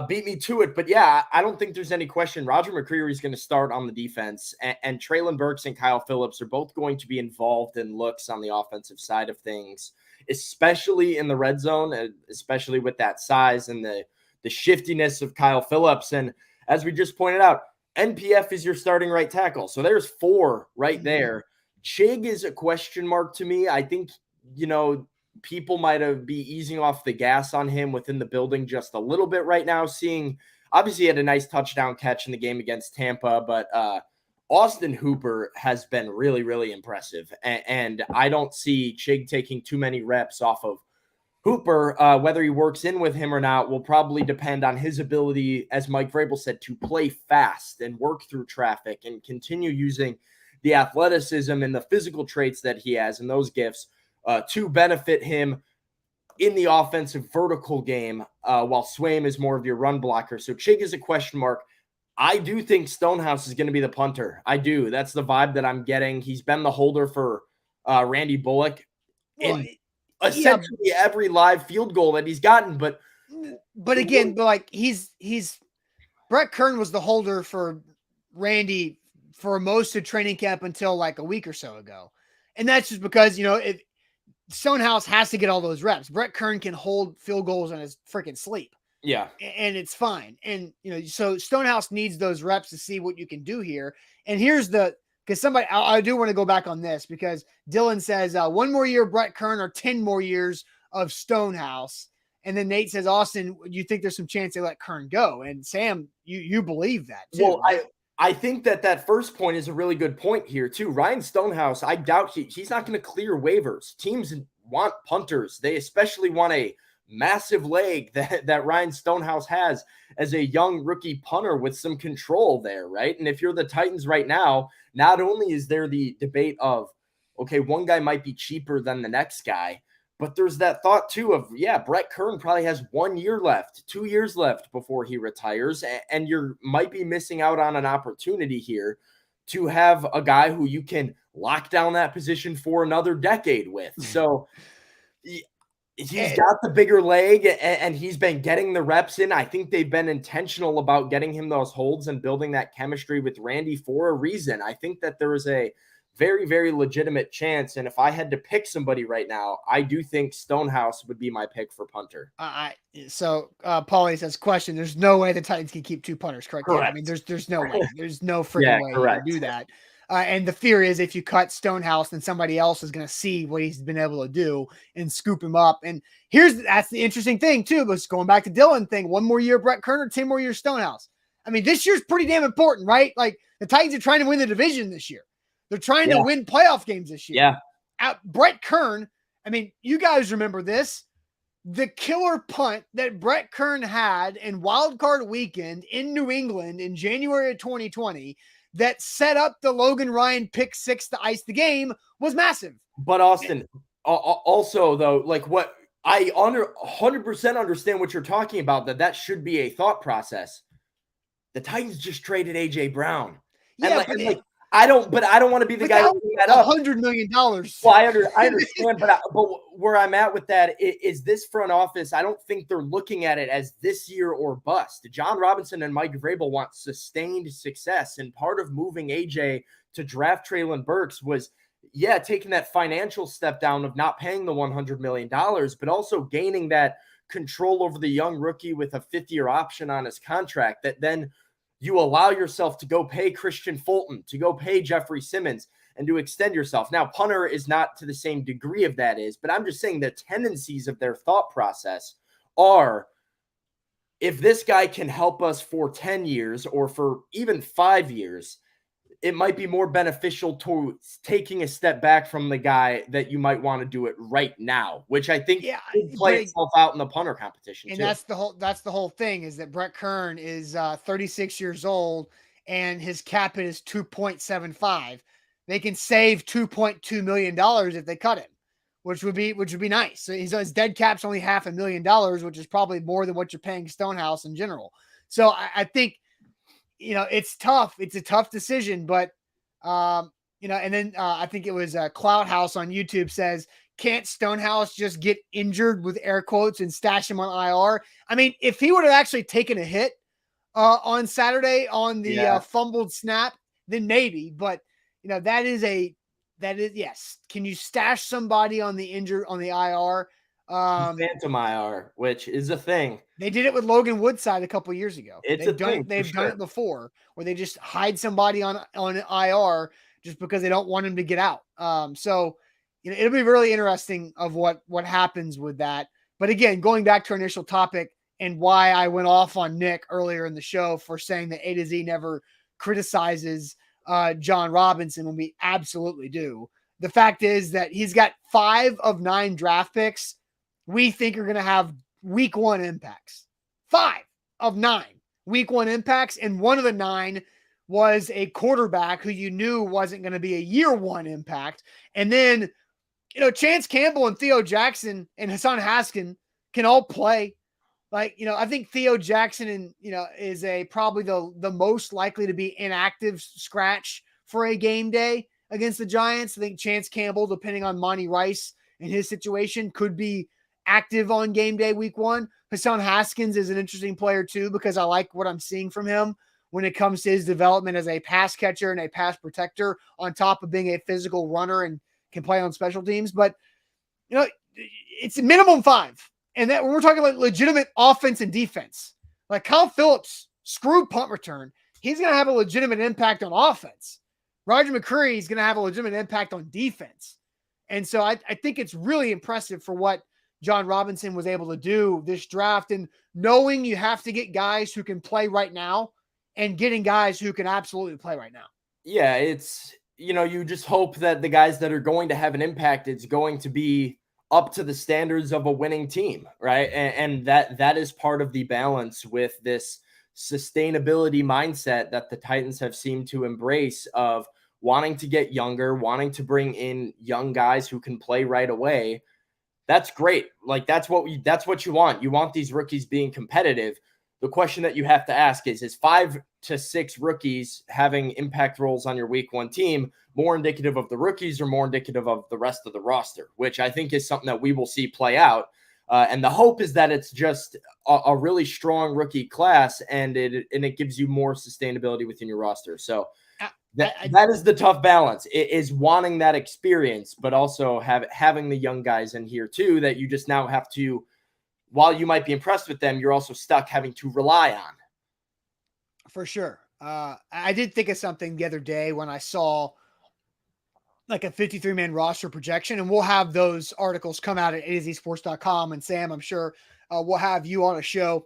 beat me to it. But yeah, I don't think there's any question. Roger McCreary is going to start on the defense, and Treylon Burks and Kyle Phillips are both going to be involved in looks on the offensive side of things, especially in the red zone, especially with that size and the shiftiness of Kyle Phillips. And as we just pointed out, NPF is your starting right tackle. So there's 4 right there. Chig is a question mark to me. I think, people might be easing off the gas on him within the building just a little bit right now, obviously he had a nice touchdown catch in the game against Tampa, but Austin Hooper has been really, really impressive. And I don't see Chig taking too many reps off of Hooper. Whether he works in with him or not will probably depend on his ability, as Mike Vrabel said, to play fast and work through traffic and continue using the athleticism and the physical traits that he has and those gifts to benefit him in the offensive vertical game, while Swaim is more of your run blocker. So Chig is a question mark. I do think Stonehouse is going to be the punter. I do. That's the vibe that I'm getting. He's been the holder for Randy Bullock in essentially every live field goal that he's gotten. But again, he's Brett Kern was the holder for Randy for most of training camp until like a week or so ago. And that's just because, Stonehouse has to get all those reps. Brett Kern can hold field goals on his freaking sleep. Yeah. And it's fine. And, so Stonehouse needs those reps to see what you can do here. And here's because I do want to go back on this, because Dillon says 1 more year of Brett Kern or 10 more years of Stonehouse. And then Nate says, Austin, you think there's some chance they let Kern go? And Sam, you believe that too. Well, right? I think that first point is a really good point here too. Ryan Stonehouse, I doubt he's not going to clear waivers. Teams want punters. They especially want a massive leg that Ryan Stonehouse has as a young rookie punter with some control there, right? And if you're the Titans right now, not only is there the debate of, okay, one guy might be cheaper than the next guy, but there's that thought too of, Brett Kern probably has 1 year left, 2 years left before he retires. And you might be missing out on an opportunity here to have a guy who you can lock down that position for another decade with. So he's got the bigger leg and he's been getting the reps in. I think they've been intentional about getting him those holds and building that chemistry with Randy for a reason. I think that there is a very, very legitimate chance. And if I had to pick somebody right now, I do think Stonehouse would be my pick for punter. So Paulie says, question, there's no way the Titans can keep 2 punters, correct? Correct. Yeah, I mean, there's no way. There's no freaking way to do that. And the fear is if you cut Stonehouse, then somebody else is going to see what he's been able to do and scoop him up. And that's the interesting thing too, but going back to Dillon thing, 1 more year, Brett Kerner, 10 more years, Stonehouse. I mean, this year's pretty damn important, right? Like the Titans are trying to win the division this year. They're trying to win playoff games this year. Yeah. Brett Kern, I mean, you guys remember this. The killer punt that Brett Kern had in Wild Card Weekend in New England in January of 2020 that set up the Logan Ryan pick 6 to ice the game was massive. But Austin, also though, like what I 100% understand what you're talking about, that should be a thought process. The Titans just traded AJ Brown. Yeah, I don't want to be the guy to bring that up. $100 million. Well, I understand, but where I'm at with that is this front office. I don't think they're looking at it as this year or bust. John Robinson and Mike Vrabel want sustained success, and part of moving AJ to draft Treylon Burks was, taking that financial step down of not paying the $100 million, but also gaining that control over the young rookie with a 5th-year option on his contract that then you allow yourself to go pay Christian Fulton, to go pay Jeffrey Simmons, and to extend yourself. Now, punter is not to the same degree of that is, but I'm just saying the tendencies of their thought process are, if this guy can help us for 10 years or for even 5 years, it might be more beneficial to taking a step back from the guy that you might want to do it right now, which I think could play itself out in the punter competition. And too. that's the whole thing, is that Brett Kern is 36 years old and his cap hit is 2.75. They can save $2.2 million if they cut him, which would be nice. So his dead cap's only $500,000, which is probably more than what you're paying Stonehouse in general. So I think, it's tough. It's a tough decision, but, and then I think it was Cloud House on YouTube says, can't Stonehouse just get injured with air quotes and stash him on IR? I mean, if he would have actually taken a hit on Saturday on the fumbled snap, then maybe, but that is yes. Can you stash somebody on the IR? Phantom IR, which is a thing. They did it with Logan Woodside a couple of years ago. They've done it before, where they just hide somebody on IR just because they don't want him to get out. So it'll be really interesting of what happens with that. But again, going back to our initial topic and why I went off on Nick earlier in the show for saying that A to Z never criticizes John Robinson, when we absolutely do. The fact is that he's got 5 of 9 draft picks we think are going to have week 1 impacts. 5 of 9 week 1 impacts. And one of the 9 was a quarterback who you knew wasn't going to be a year 1 impact. And then, Chance Campbell and Theo Jackson and Hassan Haskin can all play. Like, I think Theo Jackson is probably the most likely to be inactive scratch for a game day against the Giants. I think Chance Campbell, depending on Monty Rice and his situation, could be active on game day week 1. Hassan Haskins is an interesting player too, because I like what I'm seeing from him when it comes to his development as a pass catcher and a pass protector, on top of being a physical runner and can play on special teams. But, it's a minimum 5. And that we're talking about legitimate offense and defense. Like Kyle Phillips, screw punt return. He's going to have a legitimate impact on offense. Roger McCreary is going to have a legitimate impact on defense. And so I think it's really impressive for what John Robinson was able to do this draft, and knowing you have to get guys who can play right now and getting guys who can absolutely play right now. Yeah, it's, you just hope that the guys that are going to have an impact, it's going to be up to the standards of a winning team, right? And that is part of the balance with this sustainability mindset that the Titans have seemed to embrace, of wanting to get younger, wanting to bring in young guys who can play right away. That's great. Like that's what you want. You want these rookies being competitive. The question that you have to ask is 5 to 6 rookies having impact roles on your week 1 team more indicative of the rookies or more indicative of the rest of the roster, which I think is something that we will see play out. And the hope is that it's just a really strong rookie class, and it gives you more sustainability within your roster. So that is the tough balance. It is wanting that experience, but also having the young guys in here too, that you just now have to, while you might be impressed with them, you're also stuck having to rely on. For sure. I did think of something the other day when I saw like a 53-man roster projection, and we'll have those articles come out at azsports.com. And Sam, I'm sure we'll have you on a show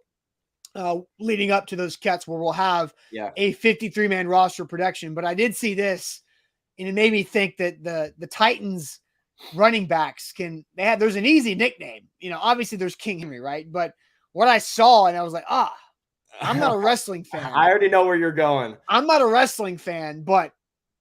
leading up to those cuts where we'll have a 53-man roster projection. But I did see this, and it made me think that the Titans running backs there's an easy nickname. Obviously there's King Henry, right? But what I saw, and I was like, I'm not a wrestling fan. I already know where you're going. I'm not a wrestling fan, but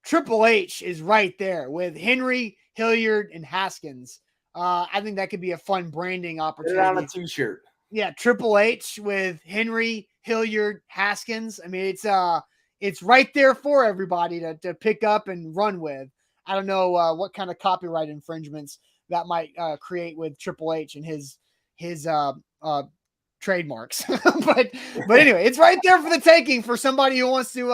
Triple H is right there with Henry, Hilliard, and Haskins. I think that could be a fun branding opportunity. Put it on a t-shirt. Yeah, Triple H with Henry, Hilliard, Haskins. I mean, it's right there for everybody to pick up and run with. I don't know what kind of copyright infringements that might create with Triple H and his trademarks. but anyway, it's right there for the taking for somebody who wants to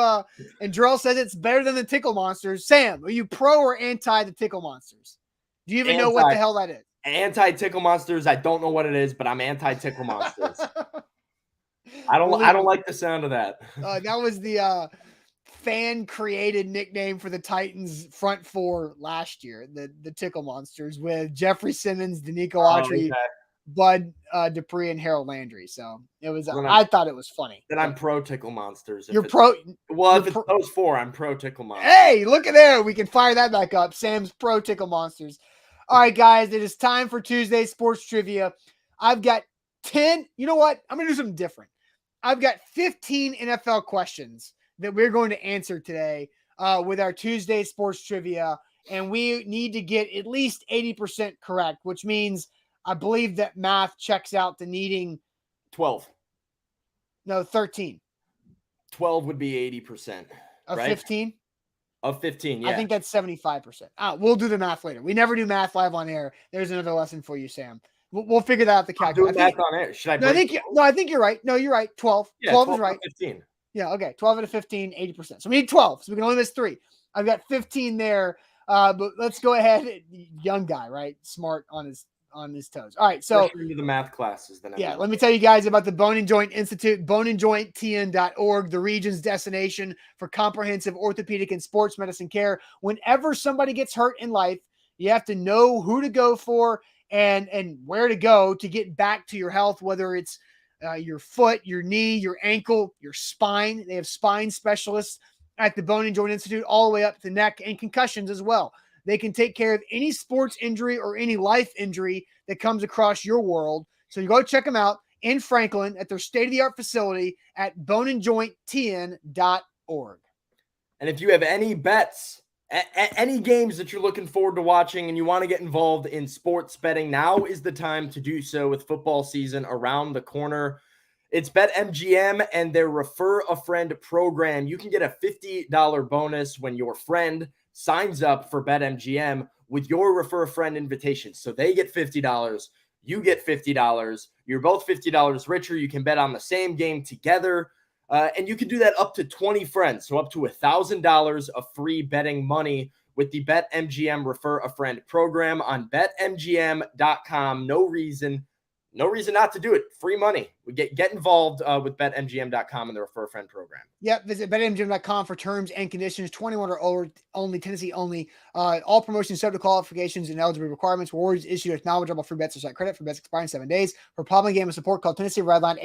and Jarrell says it's better than the Tickle Monsters. Sam, are you pro or anti the Tickle Monsters? Do you even know what the hell that is? Anti-Tickle Monsters. I don't know what it is, but I'm anti-Tickle Monsters. I don't like the sound of that. That was the fan created nickname for the Titans front four last year, the Tickle Monsters, with Jeffrey Simmons, Danico Autry, Bud Dupree, and Harold Landry. So it was. I thought it was funny. Then I'm pro Tickle Monsters. You're pro. Well, if it's those four, I'm pro Tickle Monsters. Hey, look at there. We can fire that back up. Sam's pro Tickle Monsters. All right, guys, it is time for Tuesday Sports Trivia. I've got 10. You know what? I'm going to do something different. I've got 15 NFL questions that we're going to answer today with our Tuesday Sports Trivia, and we need to get at least 80% correct, which means I believe that math checks out to needing 12. No, 13. 12 would be 80%. Of right? 15? Of 15, yeah. I think that's 75%. We'll do the math later. We never do math live on air. There's another lesson for you, Sam. We'll figure that out. The calculator. Do math on air. Should I? I think you're right. No, you're right. 12. Yeah, 12 is right. 15. Yeah. Okay. 12 out of 15, 80%. So we need 12. So we can only miss 3. I've got 15 there. But let's go ahead. Young guy, right? Smart on his toes. All right. So into the math classes. Then let me tell you guys about the Bone and Joint Institute, boneandjointtn.org, the region's destination for comprehensive orthopedic and sports medicine care. Whenever somebody gets hurt in life, you have to know who to go for and where to go to get back to your health, whether it's your foot, your knee, your ankle, your spine. They have spine specialists at the Bone and Joint Institute all the way up to the neck, and concussions as well. They can take care of any sports injury or any life injury that comes across your world. So you go check them out in Franklin at their state-of-the-art facility at boneandjointtn.org. And if you have any bets, any games that you're looking forward to watching and you want to get involved in sports betting, now is the time to do so with football season around the corner. It's BetMGM and their Refer a Friend program. You can get a $50 bonus when your friend signs up for BetMGM with your Refer a Friend invitation. So they get $50, you get $50. You're both $50 richer. You can bet on the same game together. And you can do that up to 20 friends. So up to $1,000 of free betting money with the BetMGM Refer a Friend program on BetMGM.com. No reason not to do it. Free money. We get involved with BetMGM.com and the Refer a Friend program. Yep. Visit BetMGM.com for terms and conditions. 21 or older only, Tennessee only. All promotions subject to qualifications and eligibility requirements. Rewards issued with knowledgeable free bets or site credit for bets expiring 7 days. For problem game and support, call Tennessee Redline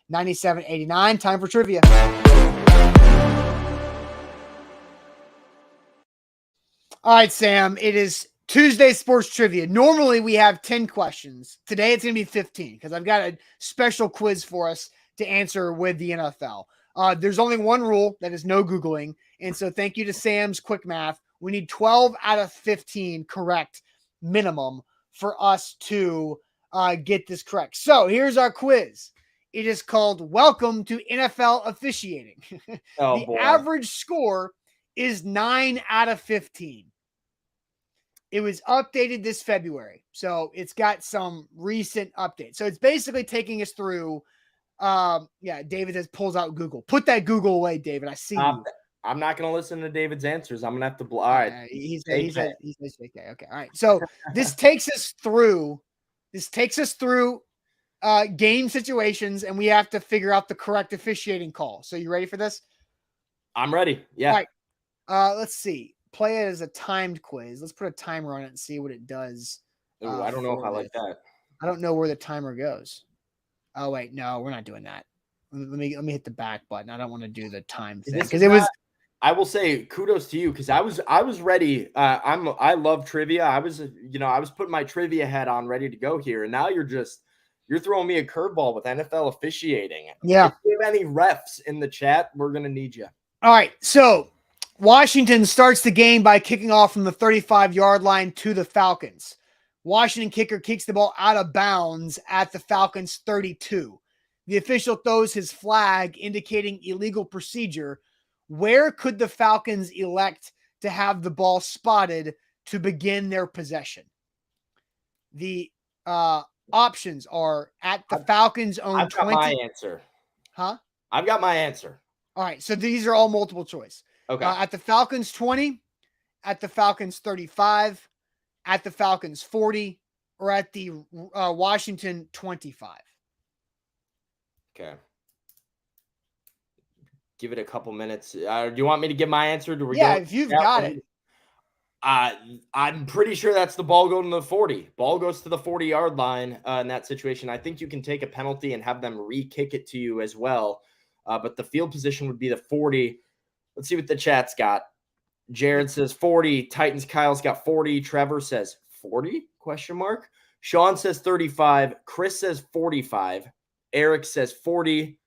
800-889-9789. Time for trivia. All right, Sam. It is Tuesday Sports Trivia. Normally we have 10 questions. Today it's going to be 15 because I've got a special quiz for us to answer with the NFL. There's only one rule, that is no Googling. And so thank you to Sam's quick math. We need 12 out of 15 correct minimum for us to get this correct. So here's our quiz. It is called Welcome to NFL Officiating. The average score is 9 out of 15. It was updated this February, so it's got some recent updates. So it's basically taking us through. David just pulls out Google. Put that Google away, David. I see you. I'm not going to listen to David's answers. I'm going to have to. All right. He's okay. All right. So this takes us through. Game situations, and we have to figure out the correct officiating call. So you ready for this? I'm ready. Yeah. All right. Let's see. Play it as a timed quiz. Let's put a timer on it and see what it does. Ooh, I don't know if I for like this. that. I don't know where the timer goes. Oh wait, no, we're not doing that. Let me hit the back button. I don't want to do the time thing because it was. I will say kudos to you because I was ready. I love trivia. I was putting my trivia hat on, ready to go here, and now you're throwing me a curveball with NFL officiating. Yeah. If you have any refs in the chat, we're gonna need you. All right, so Washington starts the game by kicking off from the 35-yard line to the Falcons. Washington kicker kicks the ball out of bounds at the Falcons 32. The official throws his flag indicating illegal procedure. Where could the Falcons elect to have the ball spotted to begin their possession? The options are at the Falcons' own 20. I've got my answer. Huh? I've got my answer. All right, so these are all multiple choice. Okay. At the Falcons 20, at the Falcons 35, at the Falcons 40, or at the Washington 25. Okay. Give it a couple minutes. Do you want me to give my answer? If you've got it. I'm pretty sure that's the ball going to the 40. Ball goes to the 40-yard line in that situation. I think you can take a penalty and have them re-kick it to you as well. But the field position would be the 40. Let's see what the chat's got. Jared says 40. Titans Kyle's got 40. Trevor says 40? ? Sean says 35. Chris says 45. Eric says 40.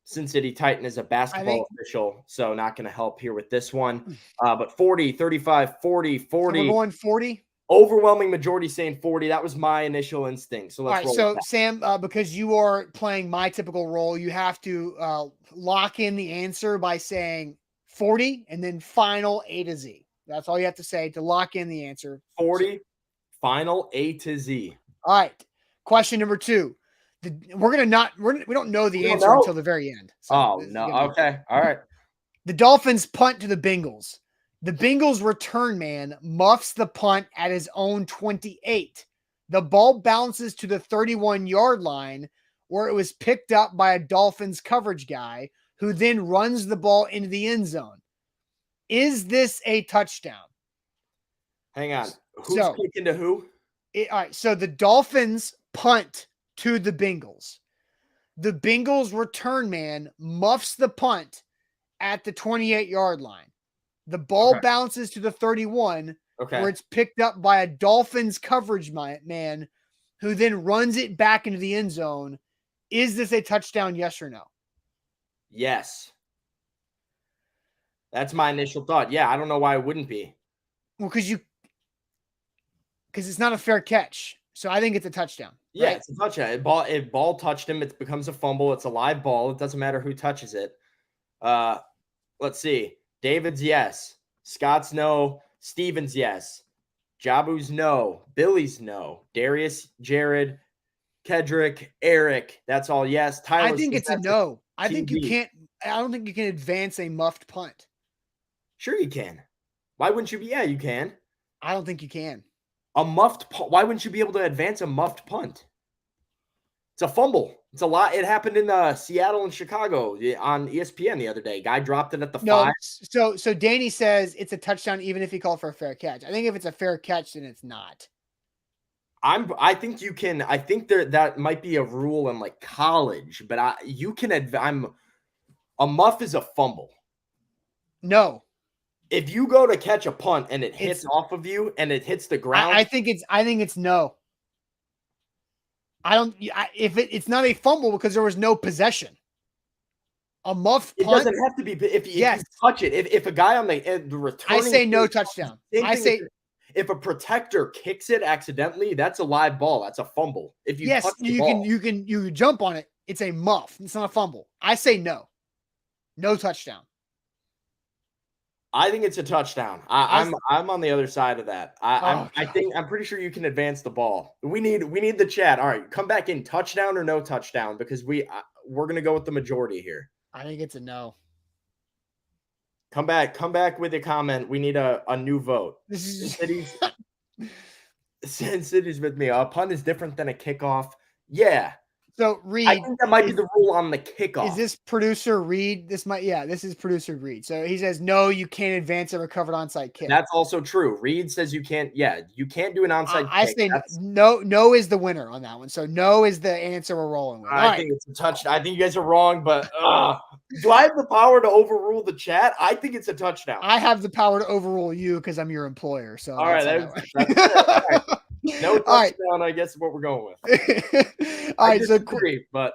Sin City Titan is a basketball official, so not going to help here with this one. But 40, 35, 40, 40. So we're going 40? Overwhelming majority saying 40. That was my initial instinct. So let's roll. All right, so Sam, because you are playing my typical role, you have to lock in the answer by saying 40 and then final A to Z. That's all you have to say to lock in the answer. 40, final A to Z. All right. Question number 2. We don't know the answer until the very end. So no. Okay. All right. The Dolphins punt to the Bengals. The Bengals return man muffs the punt at his own 28. The ball bounces to the 31-yard line where it was picked up by a Dolphins coverage guy who then runs the ball into the end zone. Is this a touchdown? Hang on. Who's kicking to who? All right. So the Dolphins punt to the Bengals. The Bengals return man muffs the punt at the 28-yard line. The ball bounces to the 31, where it's picked up by a Dolphins coverage man who then runs it back into the end zone. Is this a touchdown, yes or no? Yes. That's my initial thought. Yeah, I don't know why it wouldn't be. Well, because it's not a fair catch. So I think it's a touchdown. Yeah, right? It's a touchdown. If ball touched him, it becomes a fumble. It's a live ball. It doesn't matter who touches it. Let's see. David's yes. Scott's no. Steven's yes. Jabu's no. Billy's no. Darius, Jared, Kedrick, Eric. That's all yes. Tyler, I think it's a no. I think you can't. I don't think you can advance a muffed punt. Sure you can. Why wouldn't you be? Yeah, you can. I don't think you can. A muffed punt. Why wouldn't you be able to advance a muffed punt? It's a fumble. It's a lot. It happened in Seattle and Chicago on ESPN the other day. Guy dropped it at the 5. So Danny says it's a touchdown even if he called for a fair catch. I think if it's a fair catch, then it's not. I think you can. I think that might be a rule in like college, but you can. A muff is a fumble. No. If you go to catch a punt and it hits off of you and it hits the ground, I think it's no. It's not a fumble because there was no possession. A muff punt. It doesn't have to be if you touch it. If a guy on the returning, I say no touchdown. I say if a protector kicks it accidentally, that's a live ball. That's a fumble. If you touch the ball, you can jump on it. It's a muff. It's not a fumble. I say no. No touchdown. I think it's a touchdown. I'm on the other side of that. I'm pretty sure you can advance the ball. We need the chat. All right, come back in. Touchdown or no touchdown? Because we're gonna go with the majority here. I think it's a no. Come back with a comment. We need a new vote. Sin City's with me. A punt is different than a kickoff. Yeah. So I Reed, think that might be the rule on the kickoff. is this producer Reed? This is producer Reed. So he says, no, you can't advance a recovered onside kick. That's also true. Reed says you can't. Yeah, you can't do an onside I kick. say no is the winner on that one. So no is the answer we're rolling with. I think it's a touchdown. I think you guys are wrong, but do I have the power to overrule the chat? I think it's a touchdown. I have the power to overrule you because I'm your employer. So All right, that's fair. All right. No touchdown, I guess is what we're going with. All right, so disagree, but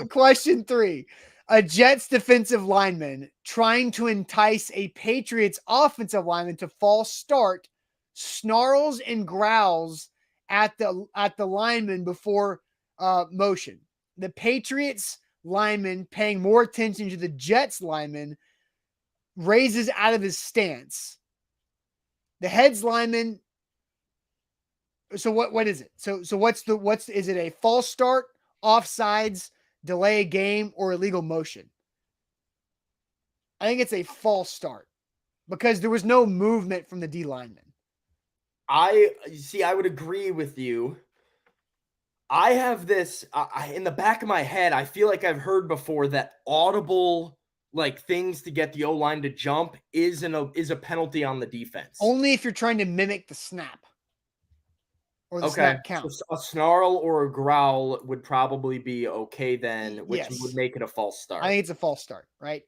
question 3. A Jets defensive lineman trying to entice a Patriots offensive lineman to false start snarls and growls at the lineman before motion. The Patriots lineman, paying more attention to the Jets lineman, raises out of his stance. The heads lineman. So what is it? So is it a false start, offsides, delay a game, or illegal motion? I think it's a false start because there was no movement from the D lineman. I would agree with you. I have this in the back of my head. I feel like I've heard before that audible like things to get the O-line to jump is a penalty on the defense. Only if you're trying to mimic the snap. Or the snap count. So a snarl or a growl would probably be okay then, which would make it a false start. I think it's a false start, right?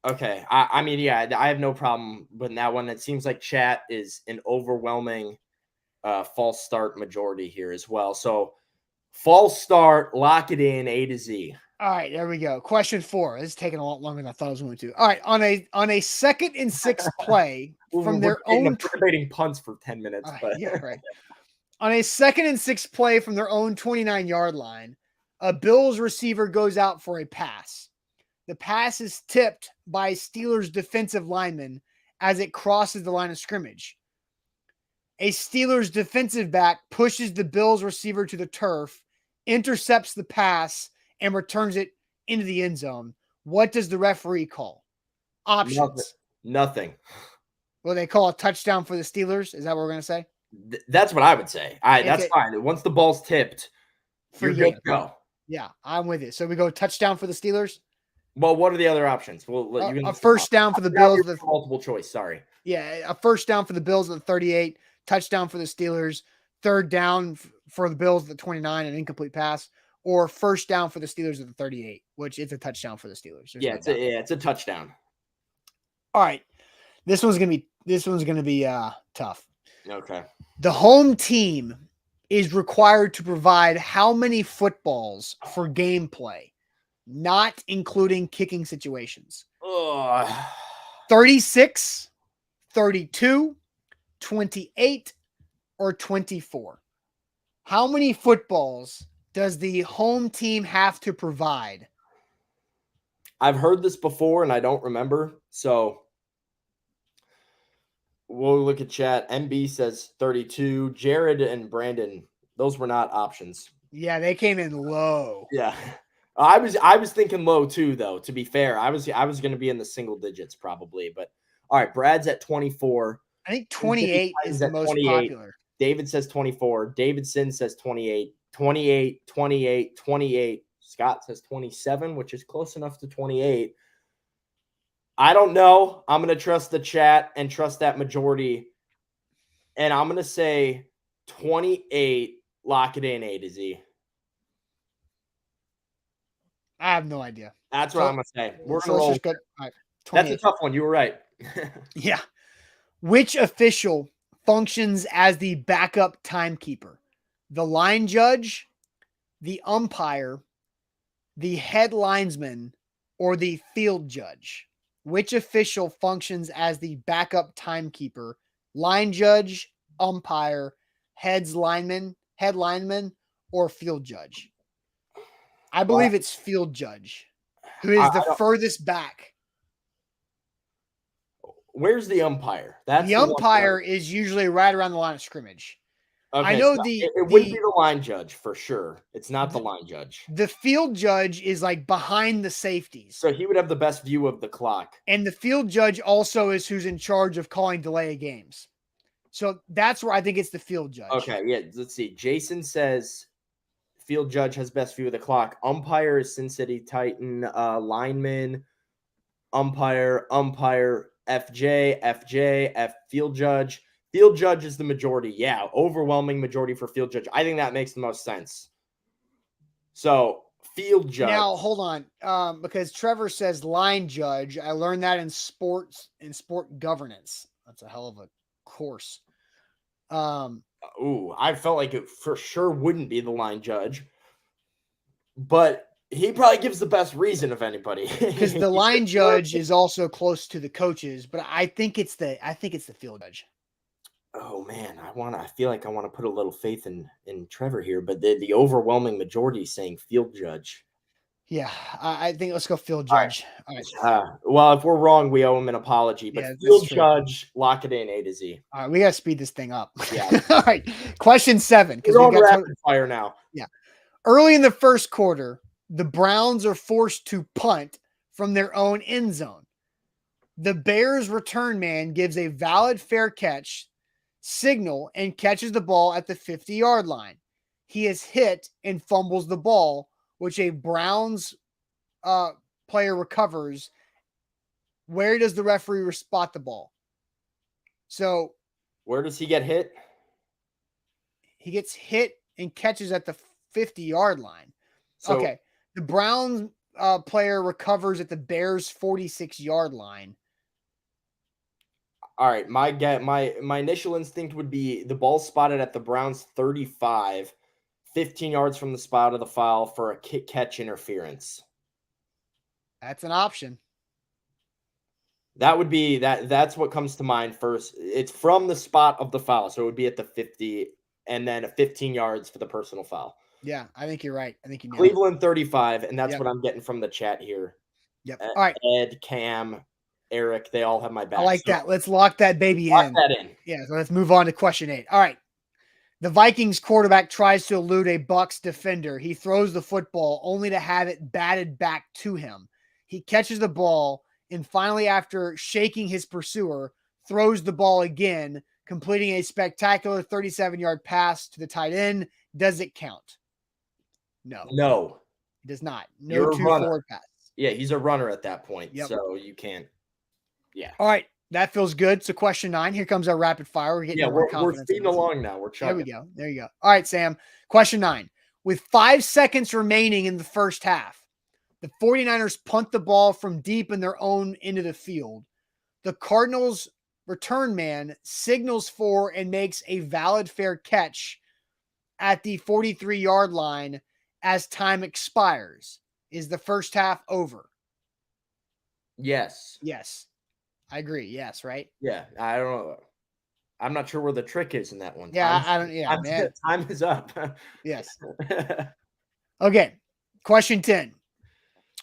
Okay. I mean, yeah, I have no problem with that one. It seems like chat is an overwhelming false start majority here as well. So false start, lock it in, A to Z. All right, there we go. Question 4. This is taking a lot longer than I thought it was going to. All right, on a 2nd and 6 play from their own debating punts for 10 minutes. But yeah, right. On a 2nd and 6 play from their own 29-yard line, a Bills receiver goes out for a pass. The pass is tipped by Steelers defensive lineman as it crosses the line of scrimmage. A Steelers defensive back pushes the Bills receiver to the turf, intercepts the pass, and returns it into the end zone. What does the referee call? Options. Nothing. Well, they call a touchdown for the Steelers. Is that what we're going to say? That's what I would say. That's fine. Once the ball's tipped, you're good to go. Yeah, I'm with you. So we go touchdown for the Steelers. Well, what are the other options? Well, a first down for the Bills. Multiple choice. Sorry. Yeah, a first down for the Bills at the 38, touchdown for the Steelers, 3rd down for the Bills at the 29, an incomplete pass, or first down for the Steelers at the 38, which is a touchdown for the Steelers. It's a touchdown. All right, this one's gonna be tough. Okay. The home team is required to provide how many footballs for gameplay, not including kicking situations? 36, 32, 28, or 24? How many footballs does the home team have to provide? I've heard this before and I don't remember. So we'll look at chat. MB says 32. Jared and Brandon, those were not options. Yeah, they came in low. Yeah. I was thinking low too, though, to be fair. I was going to be in the single digits probably, but all right, Brad's at 24. I think 28 is the most popular. David says 24. Davidson says 28. 28, 28, 28. Scott says 27, which is close enough to 28. I don't know. I'm going to trust the chat and trust that majority. And I'm going to say 28, lock it in, A to Z. I have no idea. That's what I'm going to say. We're going to roll. All right, that's a tough one. You were right. Yeah. Which official functions as the backup timekeeper? The line judge, the umpire, the head linesman, or the field judge? Which official functions as the backup timekeeper? Line judge, umpire, head lineman, or field judge? I believe it's field judge, who is the furthest back. Where's the umpire? That's the umpire is usually right around the line of scrimmage. Okay, I know it wouldn't be the line judge for sure. It's not the line judge. The field judge is like behind the safeties. So he would have the best view of the clock. And the field judge also is who's in charge of calling delay of games. So that's where I think it's the field judge. Okay, yeah. Let's see. Jason says Field judge has best view of the clock. Umpire is Sin City Titan. Lineman, umpire, FJ, field judge. Field judge is the majority. Yeah, overwhelming majority for field judge. I think that makes the most sense. So field judge. Now, hold on, because Trevor says line judge. I learned that in sport governance. That's a hell of a course. I felt like it for sure wouldn't be the line judge, but he probably gives the best reason of anybody. Because the line judge is also close to the coaches, but I think it's the field judge. Oh man, I feel like I want to put a little faith in Trevor here, but the overwhelming majority is saying field judge. Yeah, I think let's go field judge. All right. Well, if we're wrong, we owe him an apology, but Yeah, field that's true. judge, lock it in A to Z. All right, we gotta speed this thing up. Yeah. All right. Question 7. Because We're on rapid fire now. Yeah. Early in the first quarter, the Browns are forced to punt from their own end zone. The Bears return man gives a valid fair catch signal and catches the ball at the 50-yard line. He is hit and fumbles the ball, which a Browns player recovers. Where does the referee spot the ball? So where does he get hit? He gets hit and catches at the 50-yard line. So, okay. The Browns player recovers at the Bears 46-yard line. All right, my initial instinct would be the ball spotted at the Browns 35, 15 yards from the spot of the foul for a catch interference. That's an option. That would be that's what comes to mind first. It's from the spot of the foul, so it would be at the 50 and then 15 yards for the personal foul. Yeah, I think you're right. I think you nailed Cleveland 35, and that's what I'm getting from the chat here. Yep. All right. Ed, Cam, Eric, they all have my back. I like that. Let's lock that baby in. Lock that in. Yeah, so let's move on to question 8. All right. The Vikings quarterback tries to elude a Bucs defender. He throws the football only to have it batted back to him. He catches the ball and finally, after shaking his pursuer, throws the ball again, completing a spectacular 37-yard pass to the tight end. Does it count? No. No. It does not. You're No 2 forward pass. Yeah, he's a runner at that point, Yep. so you can't. Yeah. All right. That feels good. So question 9. Here comes our rapid fire. We're getting more confidence. We're speeding along now. We're chugging. There we go. There you go. All right, Sam. Question 9. With 5 seconds remaining in the first half, the 49ers punt the ball from deep in their own end of the field. The Cardinals return man signals for and makes a valid fair catch at the 43-yard line as time expires. Is the first half over? Yes. Yes. I agree. Yes, right? Yeah. I don't know. I'm not sure where the trick is in that one. Yeah, I don't. Yeah, man. Time is up. Yes. Okay. Question 10.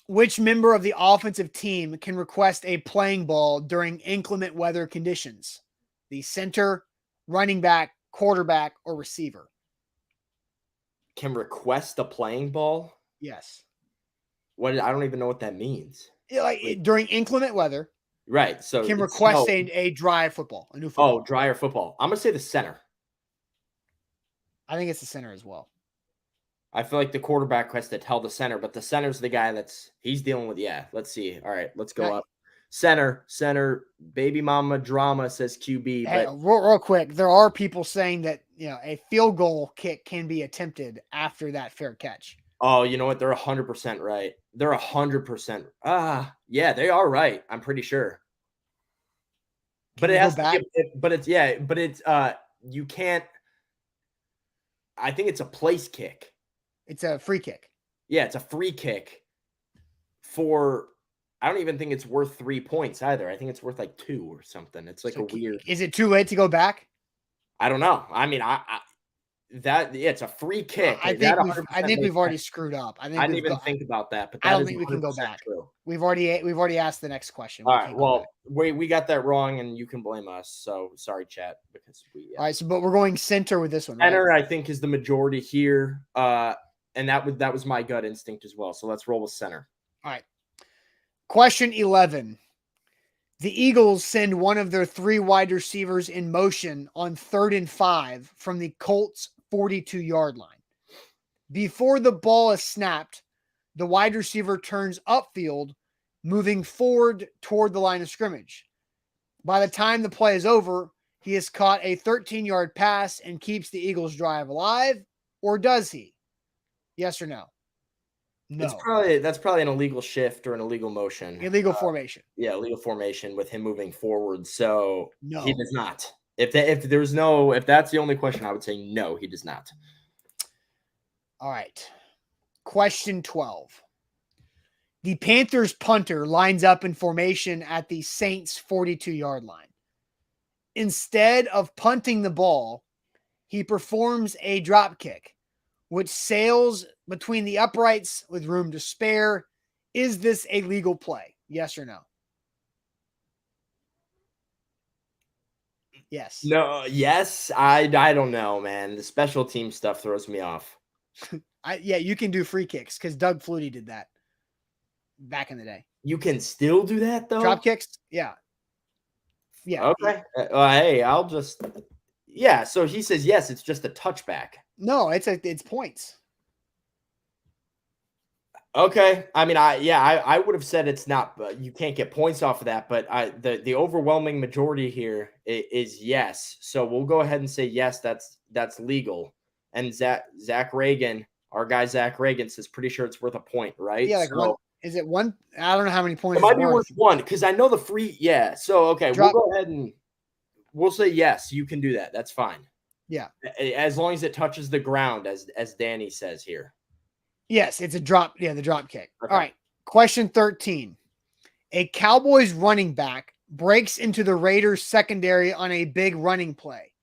Which member of the offensive team can request a playing ball during inclement weather conditions? The center, running back, quarterback, or receiver? Can request a playing ball? Yes. What? I don't even know what that means. Yeah, like during inclement weather, right? So can request a dry football, a new football. Oh, drier football. I'm gonna say the center. I think it's the center as well. I feel like the quarterback has to tell the center, but the center's the guy he's dealing with. Yeah, let's see. All right, let's go up. Center, baby mama drama says QB. Hey, but real quick, there are people saying that a field goal kick can be attempted after that fair catch. Oh, you know what? They're 100% right. They're 100%. Yeah, they are right. I'm pretty sure. But it has to be, you can't. I think it's a place kick. It's a free kick. Yeah, it's a free kick I don't even think it's worth 3 points either. I think it's worth like 2 or something. It's like weird. Is it too late to go back? I don't know. I mean, it's a free kick. I think we've already screwed up. I didn't even think about that, but I don't think we can go back. True. We've already asked the next question. All right. Well, we got that wrong, and you can blame us. So sorry, chat, because we. All right. So, but we're going center with this one. Right? Center, I think, is the majority here, and that was my gut instinct as well. So let's roll with center. All right. Question 11. The Eagles send one of their 3 wide receivers in motion on 3rd and 5 from the Colts 42-yard line. Before the ball is snapped, the wide receiver turns upfield, moving forward toward the line of scrimmage. By the time the play is over, he has caught a 13-yard pass and keeps the Eagles' drive alive, or does he? Yes or no? No. That's probably an illegal shift or an illegal motion. Illegal formation. Yeah, illegal formation with him moving forward. So No. he does not. If that's the only question, I would say no, he does not. All right. Question 12. The Panthers punter lines up in formation at the Saints 42-yard line. Instead of punting the ball, he performs a drop kick, which sails between the uprights with room to spare. Is this a legal play? Yes or no? Yes. No, yes. I don't know, man. The special team stuff throws me off. Yeah, you can do free kicks because Doug Flutie did that back in the day. You can still do that though? Drop kicks? Yeah. Yeah. Okay. Hey, yeah. So he says, yes, it's just a touchback. No, it's points. Okay. I mean, I would have said it's not, but you can't get points off of that. But the overwhelming majority here is yes. So we'll go ahead and say, yes, that's legal. And Zach Reagan, our guy, Zach Reagan says, pretty sure it's worth a point, right? Yeah. Like so, is it one? I don't know how many points. It might be worth one because I know the free. Yeah. So, okay. We'll go ahead and we'll say, yes, you can do that. That's fine. Yeah. As long as it touches the ground, as Danny says here. Yes, it's a drop. Yeah, the drop kick. Okay. All right. Question 13. A Cowboys running back breaks into the Raiders secondary on a big running play.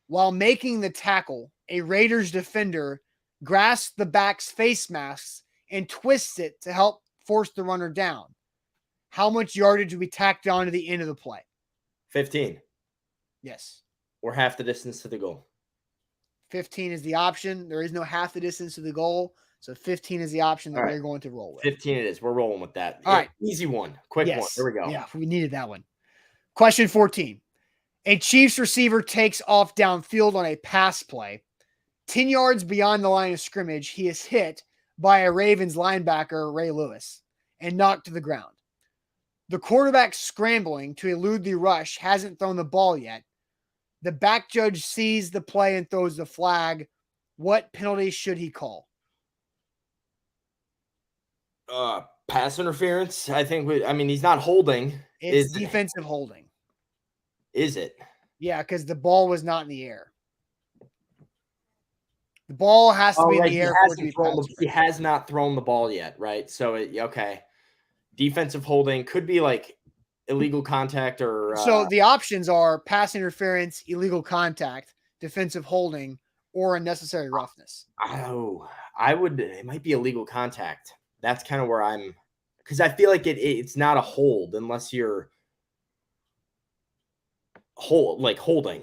While making the tackle, a Raiders defender grasps the back's face masks and twists it to help force the runner down. How much yardage will be tacked on to the end of the play? 15. Yes. Or half the distance to the goal. 15 is the option. There is no half the distance to the goal. So 15 is the option that we're going to roll with. 15 it is. We're rolling with that. All right. Easy one. Quick one. There we go. Yeah, we needed that one. Question 14. A Chiefs receiver takes off downfield on a pass play. 10 yards beyond the line of scrimmage, he is hit by a Ravens linebacker, Ray Lewis, and knocked to the ground. The quarterback scrambling to elude the rush hasn't thrown the ball yet. The back judge sees the play and throws the flag. What penalty should he call? Pass interference. I think. He's not holding. It's defensive holding. Is it? Yeah, because the ball was not in the air. The ball has to be in the air. He has not thrown the ball yet, right? So, okay. Defensive holding could be like illegal contact or. So the options are pass interference, illegal contact, defensive holding, or unnecessary roughness. Oh, it might be illegal contact. That's kind of where I'm, because I feel like it's not a hold unless you're holding,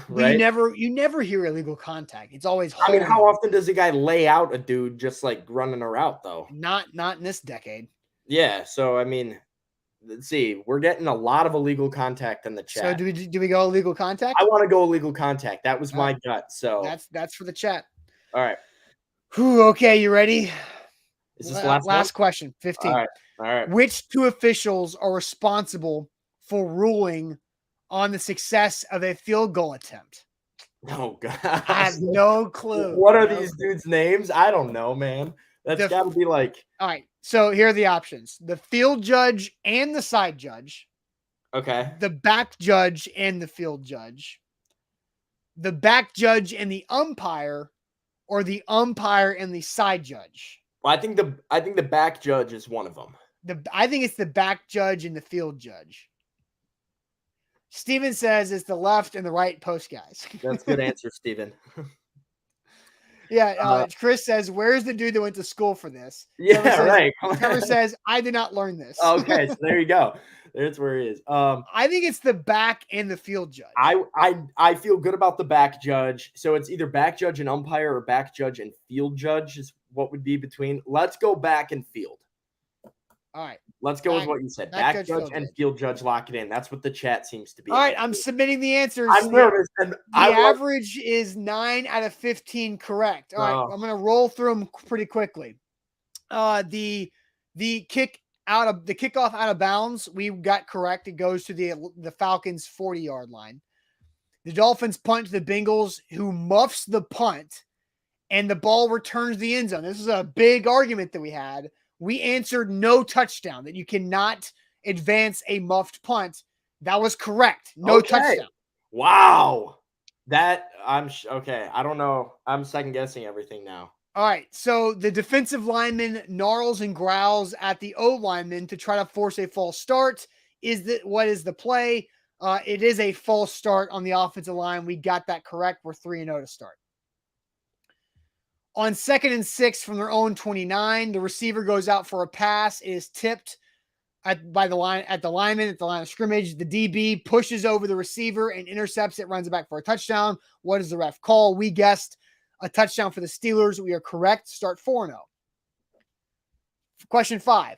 right? You never hear illegal contact. It's always holding. I mean, how often does a guy lay out a dude just like running a route though? Not in this decade. Yeah. So, I mean, let's see. We're getting a lot of illegal contact in the chat. So do we go illegal contact? I want to go illegal contact. That was my gut. So that's for the chat. All right. Whew, okay, you ready? Is this the last question? 15. All right. Which two officials are responsible for ruling on the success of a field goal attempt? Oh God. I have no clue. What are these dudes' names? I don't know, man. That's got to be like. All right. So here are the options: the field judge and the side judge. Okay. The back judge and the field judge. The back judge and the umpire, or the umpire and the side judge. Well, I think the back judge is one of them. I think it's the back judge and the field judge. Steven says it's the left and the right post guys. That's a good answer, Steven. Yeah, Chris says, where's the dude that went to school for this? Right. Trevor says, I did not learn this. Okay, so there you go. That's where he is. I think it's the back and the field judge. I feel good about the back judge. So it's either back judge and umpire or back judge and field judge is what would be between. Let's go back and field. All right. Let's go with what you said. Back judge and field judge, lock it in. That's what the chat seems to be. All right, I'm submitting the answers. I'm nervous. And the average is 9 out of 15 correct. All right, I'm going to roll through them pretty quickly. The kickoff out of bounds, we got correct. It goes to the Falcons' 40-yard line. The Dolphins punt to the Bengals, who muffs the punt, and the ball returns the end zone. This is a big argument that we had. We answered no touchdown, that you cannot advance a muffed punt. That was correct. No touchdown. Wow. Okay. I don't know. I'm second guessing everything now. All right. So the defensive lineman gnarls and growls at the O lineman to try to force a false start. What is the play? It is a false start on the offensive line. We got that correct. We're 3-0 to start. On 2nd and 6 from their own 29, the receiver goes out for a pass. It is tipped at the line of scrimmage. The DB pushes over the receiver and intercepts it, runs it back for a touchdown. What does the ref call? We guessed a touchdown for the Steelers. We are correct. Start 4-0. Question 5.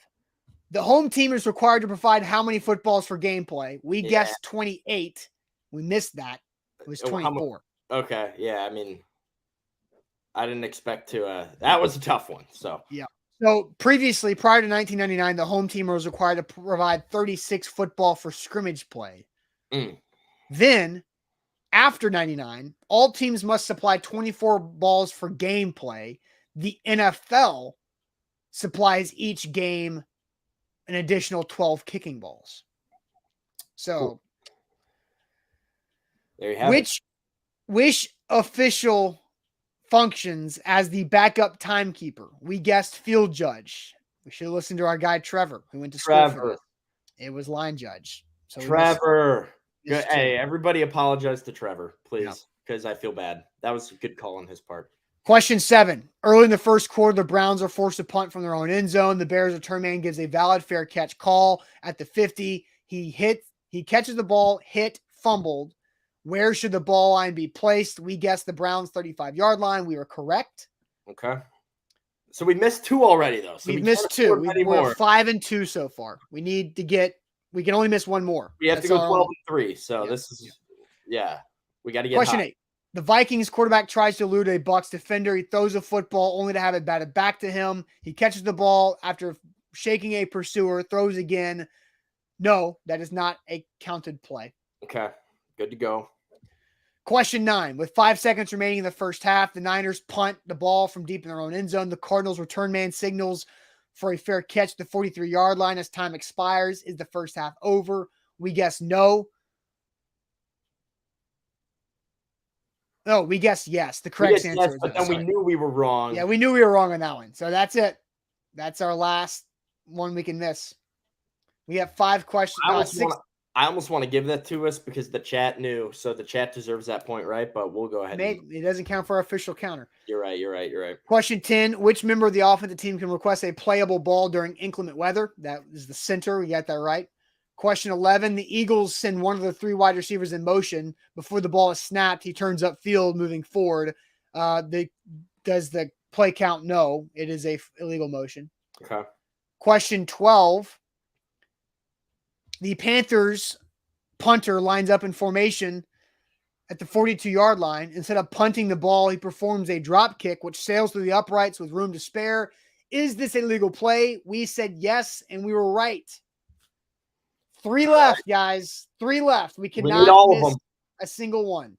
The home team is required to provide how many footballs for gameplay? We guessed 28. We missed that. It was 24. Okay. Yeah. I mean, I didn't expect to. That was a tough one. So yeah. So previously, prior to 1999, the home team was required to provide 36 football for scrimmage play. Then, after 99, all teams must supply 24 balls for gameplay. The NFL supplies each game an additional 12 kicking balls. So, cool. There you have it. Which official functions as the backup timekeeper? We guessed field judge. We should have listened to our guy Trevor, who went to school for this. It was line judge. So Trevor. Hey, everybody apologize to Trevor, please, because I feel bad. That was a good call on his part. Question 7. Early in the first quarter, the Browns are forced to punt from their own end zone. The Bears return man gives a valid fair catch call at the 50. He catches the ball, fumbled. Where should the ball line be placed? We guessed the Browns' 35-yard line. We were correct. Okay. So we missed 2 already, though. So we missed 2. We're 5-2 so far. We can only miss 1 more. We have to go 12-3. So this is, we got to get Question 8. The Vikings quarterback tries to elude a Bucs defender. He throws a football only to have it batted back to him. He catches the ball after shaking a pursuer, throws again. No, that is not a counted play. Okay. Good to go. Question 9. With 5 seconds remaining in the first half, the Niners punt the ball from deep in their own end zone. The Cardinals return man signals for a fair catch at the 43-yard line as time expires. Is the first half over? We guess no. No, we guessed yes. The correct answer is but then we knew we were wrong. Yeah, we knew we were wrong on that one. So that's it. That's our last one we can miss. We have 5 questions. I almost want to give that to us because the chat knew. So the chat deserves that point, right? But we'll go ahead. It doesn't count for our official counter. You're right. Question 10. Which member of the offensive team can request a playable ball during inclement weather? That is the center. We got that right. Question 11. The Eagles send one of the 3 wide receivers in motion. Before the ball is snapped, he turns upfield moving forward. Does the play count? No. It is a illegal motion. Okay. Question 12. The Panthers punter lines up in formation at the 42-yard line. Instead of punting the ball, he performs a drop kick, which sails through the uprights with room to spare. Is this a legal play? We said yes, and we were right. 3 left, guys. 3 left. We cannot miss a single one.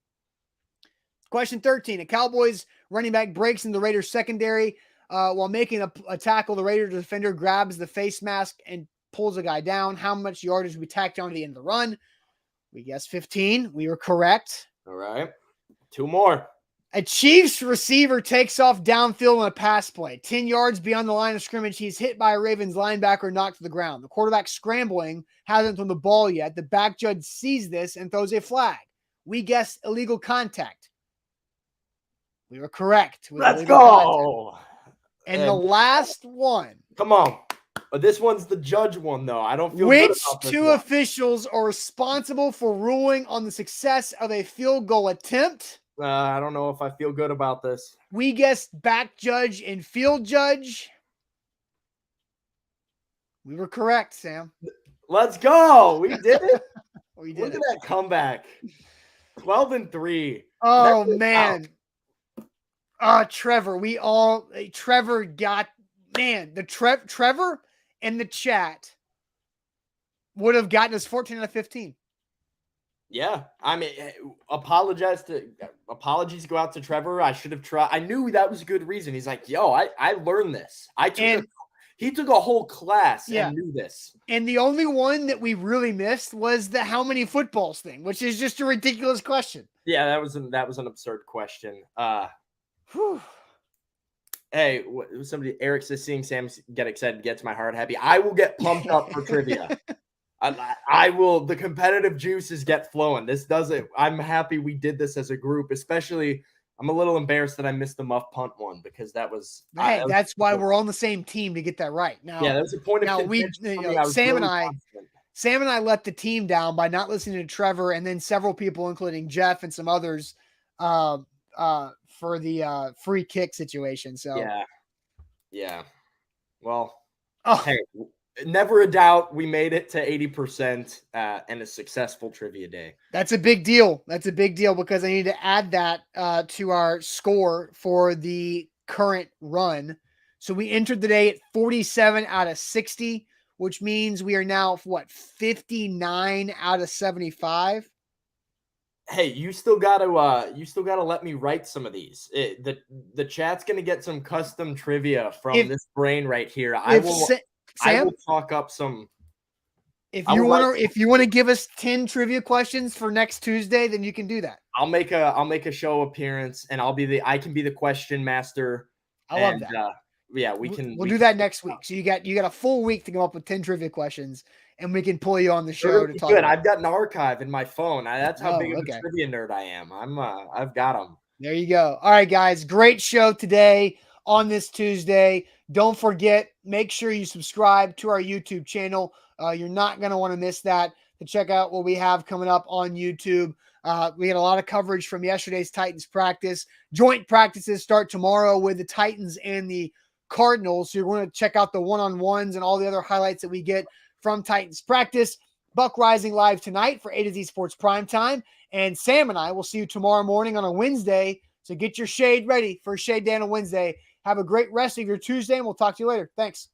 Question 13. A Cowboys running back breaks in the Raiders secondary while making a tackle. The Raiders defender grabs the face mask and pulls a guy down. How much yardage we tacked on to the end of the run? We guessed 15. We were correct. All right. 2 more. A Chiefs receiver takes off downfield on a pass play. 10 yards beyond the line of scrimmage, he's hit by a Ravens linebacker, knocked to the ground. The quarterback scrambling, hasn't thrown the ball yet. The back judge sees this and throws a flag. We guessed illegal contact. We were correct. Let's go. Contact. And the last one. Come on. This one's the judge one, though. I don't feel Which good about this 2 one. officials are responsible for ruling on the success of a field goal attempt? I don't know if I feel good about this. We guessed back judge and field judge. We were correct, Sam. Let's go. We did it. We did Look it. at that comeback. 12-3. Oh That's man. Trevor, Trevor got, man, Trevor and the chat would have gotten us 14 out of 15. Yeah. I mean, apologies go out to Trevor. I should have tried. I knew that was a good reason. He's like, yo, I learned this. He took a whole class and knew this. And the only one that we really missed was the how many footballs thing, which is just a ridiculous question. Yeah, that was an absurd question. Hey, Eric says seeing Sam get excited gets my heart happy. I will get pumped up for trivia. I will. The competitive juices get flowing. This does it. I'm happy we did this as a group. Especially, I'm a little embarrassed that I missed the muff punt one because that was. Hey, that's why we're on the same team to get that right. Now, yeah, that was a point of contention. Sam and I let the team down by not listening to Trevor, and then several people, including Jeff and some others, for the free kick situation. So yeah. Well, hey, never a doubt we made it to 80% and a successful trivia day. That's a big deal. That's a big deal because I need to add that to our score for the current run. So we entered the day at 47 out of 60, which means we are now 59 out of 75. Hey, you still gotta let me write some of these. The chat's gonna get some custom trivia from this brain right here. I will talk up some. If you want to give us 10 trivia questions for next Tuesday, then you can do that. I'll make a show appearance and I can be the question master. I love that. We'll do that next week. So you got a full week to come up with 10 trivia questions, and we can pull you on the show to talk. Good. I've got an archive in my phone. That's how big of a trivia nerd I am. I've got them. There you go. All right, guys. Great show today on this Tuesday. Don't forget, make sure you subscribe to our YouTube channel. You're not going to want to miss that. To check out what we have coming up on YouTube. We had a lot of coverage from yesterday's Titans practice. Joint practices start tomorrow with the Titans and the Cardinals. So you're going to check out the one-on-ones and all the other highlights that we get from Titans practice. Buck Rising live tonight for A to Z Sports Primetime. And Sam and I will see you tomorrow morning on a Wednesday. So get your shade ready for Shade Day on a Wednesday. Have a great rest of your Tuesday, and we'll talk to you later. Thanks.